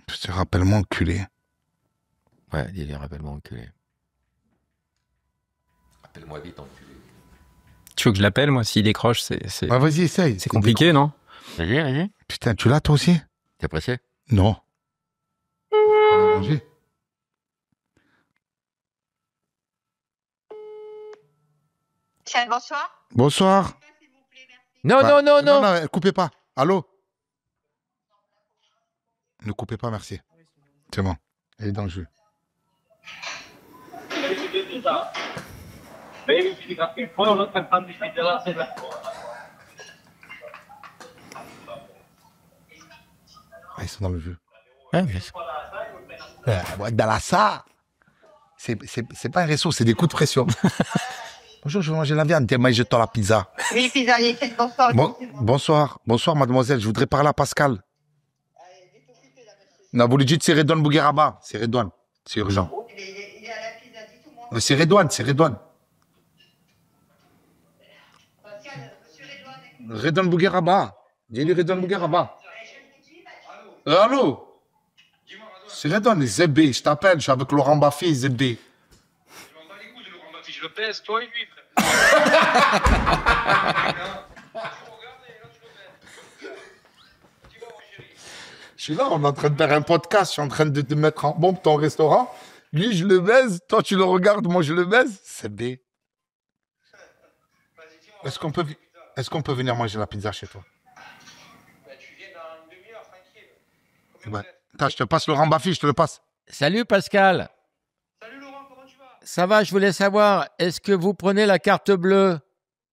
Je te rappelle mon enculé. Ouais, dis-lui, rappelle-moi, enculé. Rappelle-moi vite, enculé. Tu veux que je l'appelle, moi? S'il décroche, c'est Ah, vas-y, essaye. c'est compliqué, non? Vas-y, vas-y. Putain, tu l'as toi aussi? T'es pressé? Non. On va manger. Tiens, bonsoir. Bonsoir. Non, Ouais. non, non, non. Non, coupez pas. Allô? Ne coupez pas, merci. C'est bon. Elle est dans le jus. Ah, ils sont dans le jus. Ouais, bien sûr. Ouais, dans la ça. C'est pas un resto, c'est des coups de pression. Bonjour, je veux manger la viande. Tiens, moi, je tends la pizza. Oui, pizza, bonsoir. Bonsoir. Bonsoir, mademoiselle. Je voudrais parler à Pascal. Non, vous lui dites c'est Redouane Bougueraba. C'est Redouane. C'est urgent. Il est à la pizza, dis tout le monde. Mais c'est Redouane, c'est Redouane. Monsieur Redouane. Redouane Bougueraba. Dis-lui Redouane Bougueraba. Allô? C'est Redouane, les ZB. Je t'appelle, je suis avec Laurent Baffy, ZB. Je m'en bats les couilles de Laurent Baffy, je le pèse, toi et lui, frère. Je suis là, on est en train de faire un podcast, je suis en train de te mettre en bombe ton restaurant. Lui, je le baise, toi, tu le regardes, moi, je le baise. C'est B. Est-ce qu'on peut venir manger la pizza chez toi? Tu viens dans une demi-heure, tranquille. Ouais. Attends, je te passe Laurent Baffy, je te le passe. Salut Pascal. Salut Laurent, comment tu vas? Ça va, je voulais savoir, est-ce que vous prenez la carte bleue?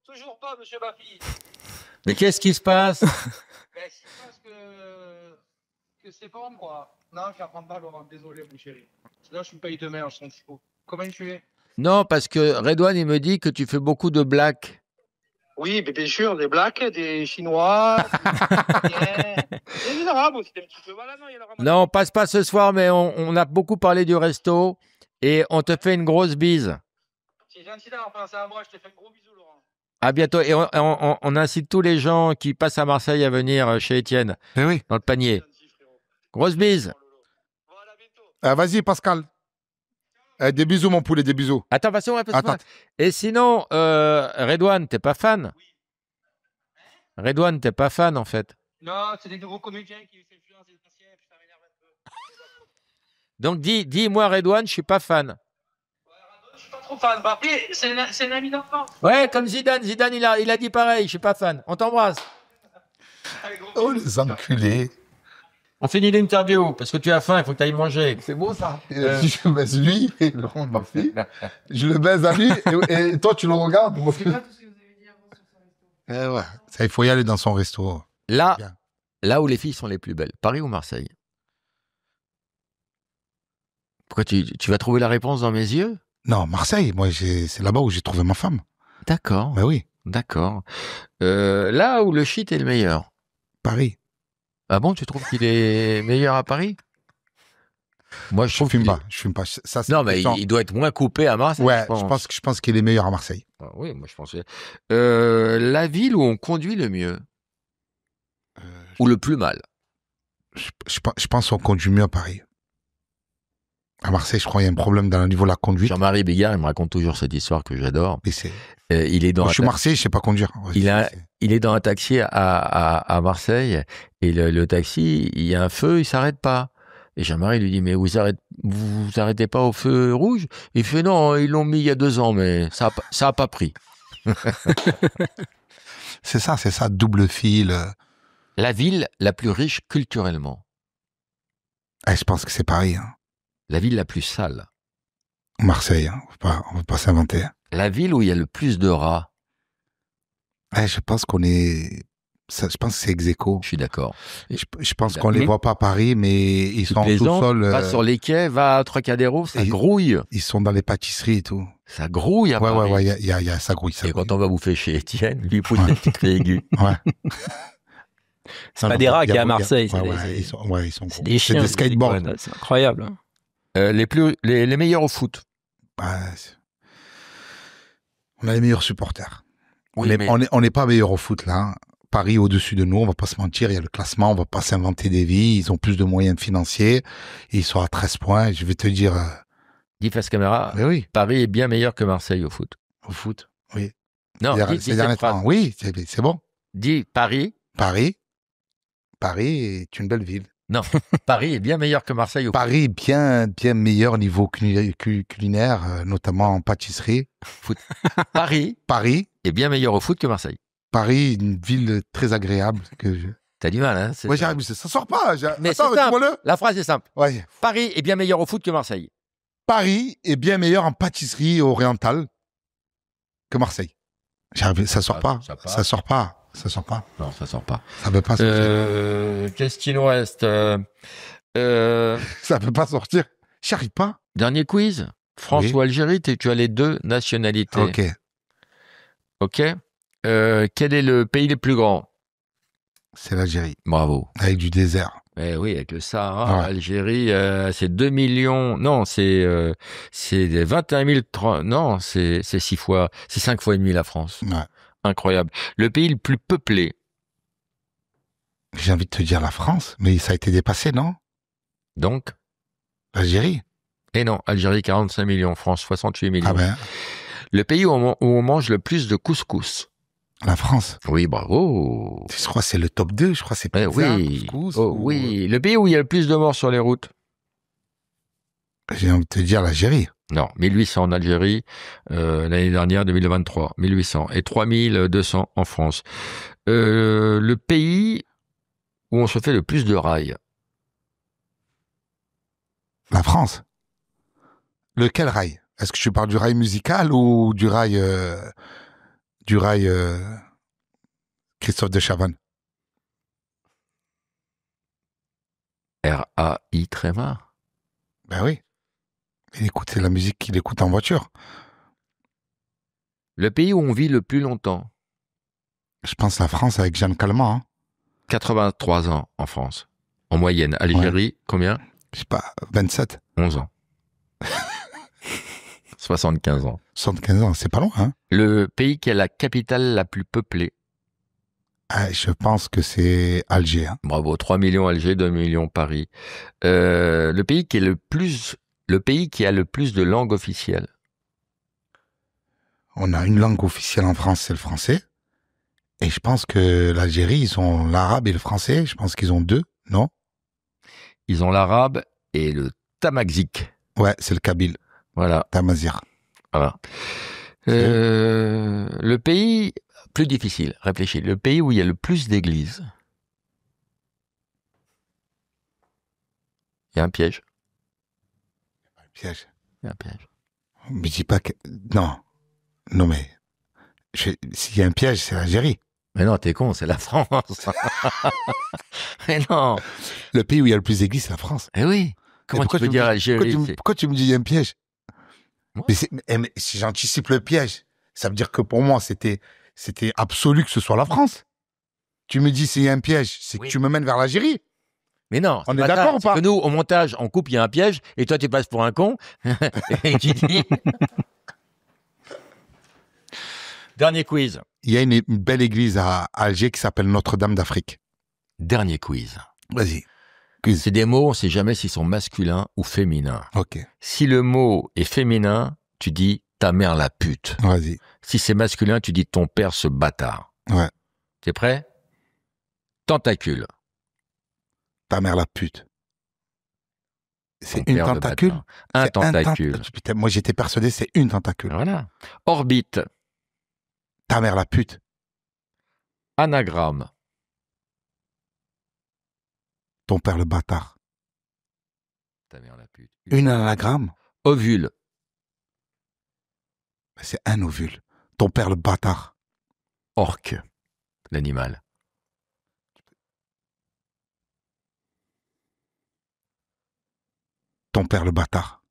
Toujours pas, monsieur Baffy. Mais qu'est-ce qui se passe? Ben, je pense que c'est pas moi. Non, je n'apprends pas, Laurent, désolé, mon chéri. Là, je suis pas de merde, je suis un petit peu. Comment tu es? Non, parce que Redouane, il me dit que tu fais beaucoup de blagues. Oui, bien sûr, des Blacks, des Chinois, des Arabes aussi, un petit peu. Voilà, non, il y en aura moins. Non, on passe pas ce soir, mais on a beaucoup parlé du resto et on te fait une grosse bise. C'est gentil d'avoir pensé à moi, je te fais un gros bisou, Laurent. À bientôt. Et on incite tous les gens qui passent à Marseille à venir chez Étienne, Eh oui. dans le panier. Grosse bise. Voilà, bientôt. Vas-y, Pascal. Des bisous, mon poulet, des bisous. Attends, passons un peu. Attends. Et sinon, Redouane, t'es pas fan? Redouane, t'es pas fan, en fait. Non, c'est des nouveaux comédiens qui s'influencent les anciens, puis ça m'énerve un peu. Donc, dis-moi, Redouane, je suis pas fan. Je suis pas trop fan. Bah, après, c'est un ami d'enfance. Ouais, comme Zidane. Zidane, il a dit pareil, je suis pas fan. On t'embrasse. Allez, gros Oh, bisous. les enculés. On finit l'interview, parce que tu as faim, il faut que tu ailles manger. C'est beau, ça. Je baise lui et Laurent Baffy. Je le baise à lui et toi, tu le regardes. Ouais. Ça, il faut y aller dans son resto. Là, Bien. là où les filles sont les plus belles, Paris ou Marseille? Pourquoi tu vas trouver la réponse dans mes yeux? Non, Marseille. Moi, c'est là-bas où j'ai trouvé ma femme. D'accord, Ben oui. d'accord. Là où le shit est le meilleur. Paris. Ah bon, tu trouves qu'il est meilleur à Paris? Moi, je Je trouve fume qu'il pas. Je fume pas. Ça, c'est Non, mais question. il doit être moins coupé à Marseille. Ouais, je pense qu'il est meilleur à Marseille. Ah oui, moi je pensais. La ville où on conduit le mieux ou le plus mal? Je pense qu'on conduit mieux à Paris. À Marseille, je crois qu'il y a un problème dans le niveau de la conduite. Jean-Marie Bigard, il me raconte toujours cette histoire que j'adore. Mais c'est... Il est dans Moi, je suis Marseille, je sais pas conduire. Ouais, il est dans un taxi à Marseille et le taxi, il y a un feu, il s'arrête pas. Et Jean-Marie lui dit, mais vous arrêtez pas au feu rouge? Il fait, non, ils l'ont mis il y a 2 ans, mais ça a pas pris. c'est ça, double fil. La ville la plus riche culturellement. Je pense que c'est Paris. Hein. La ville la plus sale. Marseille, hein. On va pas s'inventer. La ville où il y a le plus de rats. Je pense qu'on est... je pense que c'est ex-aequo. Je suis d'accord. Je pense qu'on les voit pas à Paris, mais ils sont en sous-sol. Va sur les quais, va à Trocadéro, ça grouille. Ils sont dans les pâtisseries et tout. Ça grouille à Paris. Ouais, il y a ça grouille. Et quand on va bouffer chez Étienne, lui pousse des petites cris aiguës. Ouais. C'est pas des rats qu'il y a à Marseille. Ils sont gros. C'est des chiens. C'est des skateboards. C'est incroyable. Les meilleurs au foot. On a les meilleurs supporters. Oui, on n'est pas meilleurs au foot, là. Paris au-dessus de nous, on va pas se mentir, il y a le classement, on va pas s'inventer des vies, ils ont plus de moyens financiers, et ils sont à 13 points, je vais te dire... Dis face caméra, oui. Paris est bien meilleur que Marseille au foot. Au foot, oui. Non, dis cette phrase. Oui, c'est bon. Dis Paris. Paris est une belle ville. Non, Paris est bien meilleur que Marseille au foot. Paris bien meilleur niveau culinaire, notamment en pâtisserie. Foot. Paris est bien meilleur au foot que Marseille. Paris, une ville très agréable. T'as du mal, hein? Ouais, j'arrive, ça sort pas. Mais c'est simple. La phrase est simple. Ouais. Paris est bien meilleur au foot que Marseille. Paris est bien meilleur en pâtisserie orientale que Marseille. Ça sort pas. Ça sort pas. Ça sort pas. Non, ça sort pas. Ça peut pas sortir. Qu'est-ce qu'il nous reste? Ça peut pas sortir. J'arrive pas. Dernier quiz. France ou Algérie, tu as les 2 nationalités. Ok. Quel est le pays le plus grand? C'est l'Algérie. Bravo. Avec du désert. Eh oui, avec le Sahara, Ouais. Algérie, c'est 2 millions. Non, c'est 21 000. Non, c'est 6 fois, c'est 5 fois et demi la France. Ouais. Incroyable. Le pays le plus peuplé. J'ai envie de te dire la France, mais ça a été dépassé, non? Donc, L'Algérie. et non, Algérie 45 millions, France 68 millions. Ah ben, Le pays où on mange le plus de couscous. la France. Oui, bravo. Je crois que c'est le top 2, je crois que c'est Eh pizza, oui, couscous. oh, oui. Le pays où il y a le plus de morts sur les routes. J'ai envie de te dire l'Algérie. Non, 1800 en Algérie, l'année dernière, 2023, 1800, et 3200 en France. Le pays où on se fait le plus de rails. La France. Lequel rail? Est-ce que tu parles du rail musical ou du rail Christophe de Chavannes? R-A-I tréma. Ben oui. C'est la musique qu'il écoute en voiture. Le pays où on vit le plus longtemps. Je pense la France avec Jeanne Calment. Hein. 83 ans en France. En moyenne. Algérie, combien? Je sais pas, 27, 11 ans. 75 ans. 75 ans, c'est pas loin. Hein. Le pays qui a la capitale la plus peuplée. Ah, je pense que c'est Alger. Hein. Bravo, 3 millions Alger, 2 millions Paris. Le pays qui a le plus de langues officielles. On a une langue officielle en France, c'est le français. Et je pense que l'Algérie, ils ont l'arabe et le français. Je pense qu'ils ont 2, non? Ils ont l'arabe et le tamazight. Ouais, c'est le kabyle, Voilà. Tamazir. Voilà. Le pays, plus difficile, réfléchis, le pays où il y a le plus d'églises. Il y a un piège. Piège. Il y a un piège. Mais dis pas que... Non. Non, mais... S'il y a un piège, c'est l'Algérie. Mais non, t'es con, c'est la France. Mais non. Le pays où il y a le plus d'églises, c'est la France. Eh oui. Comment tu peux dire Algérie? Pourquoi tu me dis il y a un piège? Ouais. Mais si j'anticipe le piège, ça veut dire que pour moi, c'était absolu que ce soit la France. Tu me dis s'il y a un piège, c'est que tu me mènes vers l'Algérie. Mais non, on est d'accord ou pas? Que nous, au montage, on coupe, il y a un piège, et toi, tu passes pour un con. Et tu dis... Dernier quiz. Il y a une belle église à Alger qui s'appelle Notre-Dame d'Afrique. Dernier quiz. Vas-y. C'est des mots, on ne sait jamais s'ils sont masculins ou féminins. Ok. Si le mot est féminin, tu dis ta mère la pute. Vas-y. Si c'est masculin, tu dis ton père ce bâtard. Ouais. T'es prêt? Tentacule. Ta mère la pute. C'est Ton une père de tentacule? bâtard. Un tentacule. Putain, moi j'étais persuadé c'est une tentacule. Voilà. Orbite. Ta mère la pute. Anagramme. Ton père le bâtard. Ta mère la pute. Une anagramme? Ovule. C'est un ovule. Ton père le bâtard. Orque. L'animal. Ton père le bâtard.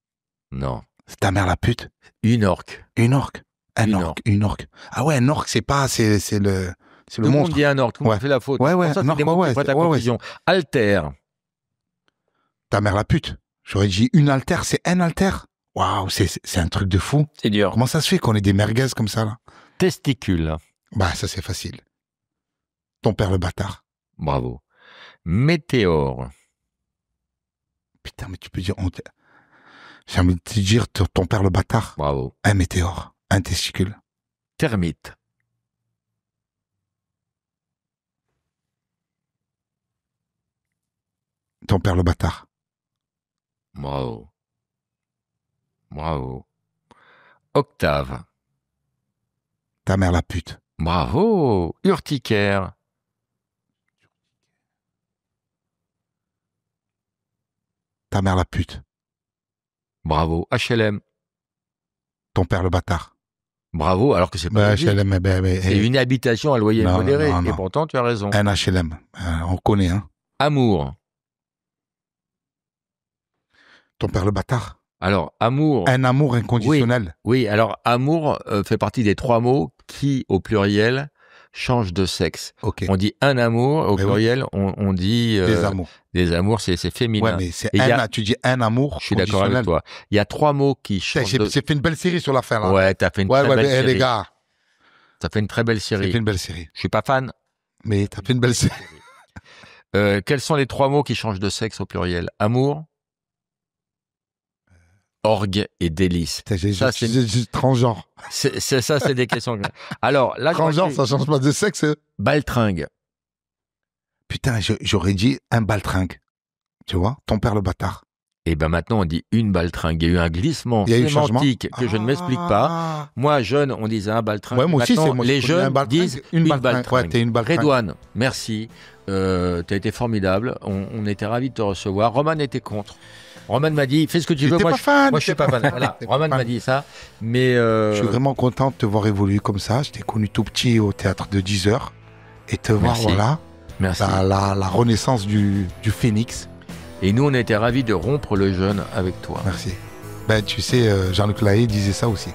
Non. C'est ta mère la pute. Une orque. Une orque. Une Une orque. Ah ouais, un orque, c'est pas, c'est le Tout le monstre. monde dit un orque. Tout le monde fait la faute. Ouais, ouais. Ça, Non, c'est des mots qui prêtent à confusion. Altère. Ta mère la pute. J'aurais dit une altère, c'est un altère. Waouh, c'est un truc de fou. C'est dur. Comment ça se fait qu'on ait des merguez comme ça, là? Testicule. Bah, ça, c'est facile. Ton père le bâtard. Bravo. Météore. Putain, mais tu peux dire... J'ai envie de te dire ton père le bâtard. Bravo. Un météore. Un testicule. Termite. Ton père le bâtard. Bravo. Bravo. Octave. Ta mère la pute. Bravo. Urticaire. Ta mère la pute. Bravo. HLM. Ton père le bâtard. Bravo, alors que c'est pas logique. HLM, C'est une habitation à loyer Non, modéré. non, non. Et pourtant, tu as raison. Un HLM. On connaît, hein. Amour. Ton père le bâtard. Alors, amour. Un amour inconditionnel. Oui, alors amour fait partie des 3 mots qui, au pluriel, change de sexe. Ok. On dit un amour, au Mais pluriel, on dit... Des amours. Des amours, c'est féminin. Ouais, mais c'est Et il y a- tu dis un amour. Je suis d'accord avec toi. Il y a 3 mots qui Putain, changent de... J'ai fait une belle série sur la fin, là. Ouais, t'as fait une ouais, très belle mais, série. les gars, T'as fait une très belle j'ai série. fait une belle série. Je suis pas fan. Mais t'as fait une belle série. Quels sont les 3 mots qui changent de sexe au pluriel? Amour, orgue et délice. Putain, Ça, c'est- j'ai transgenre. C'est ça, c'est des questions. Alors, là, Transgenre, ça change pas de sexe. baltringue. Putain, j'aurais dit un baltringue. Tu vois, ton père le bâtard. Et ben maintenant, on dit une baltringue. Il y a eu un glissement Il y a eu changement. sémantique que je ne m'explique pas. Ah. Moi, jeune, on disait un baltringue. Ouais, moi aussi, Maintenant, c'est moi. les je connais un jeunes baltringue, disent une une baltringue. baltringue. Ouais, t'es une baltringue. Redouane, merci. T'as été formidable. On était ravis de te recevoir. Roman était contre. Roman m'a dit, fais ce que tu veux. J'étais Moi, pas fan. moi, je suis pas fan. Voilà. T'es pas Roman fan. m'a dit ça. Mais Je suis vraiment content de te voir évoluer comme ça. Je t'ai connu tout petit au théâtre de 10 heures. Et te voir, Merci. voilà, merci. la renaissance du phénix. Et nous, on était ravis de rompre le jeûne avec toi. Merci. Ben, tu sais, Jean-Luc Lahaye disait ça aussi.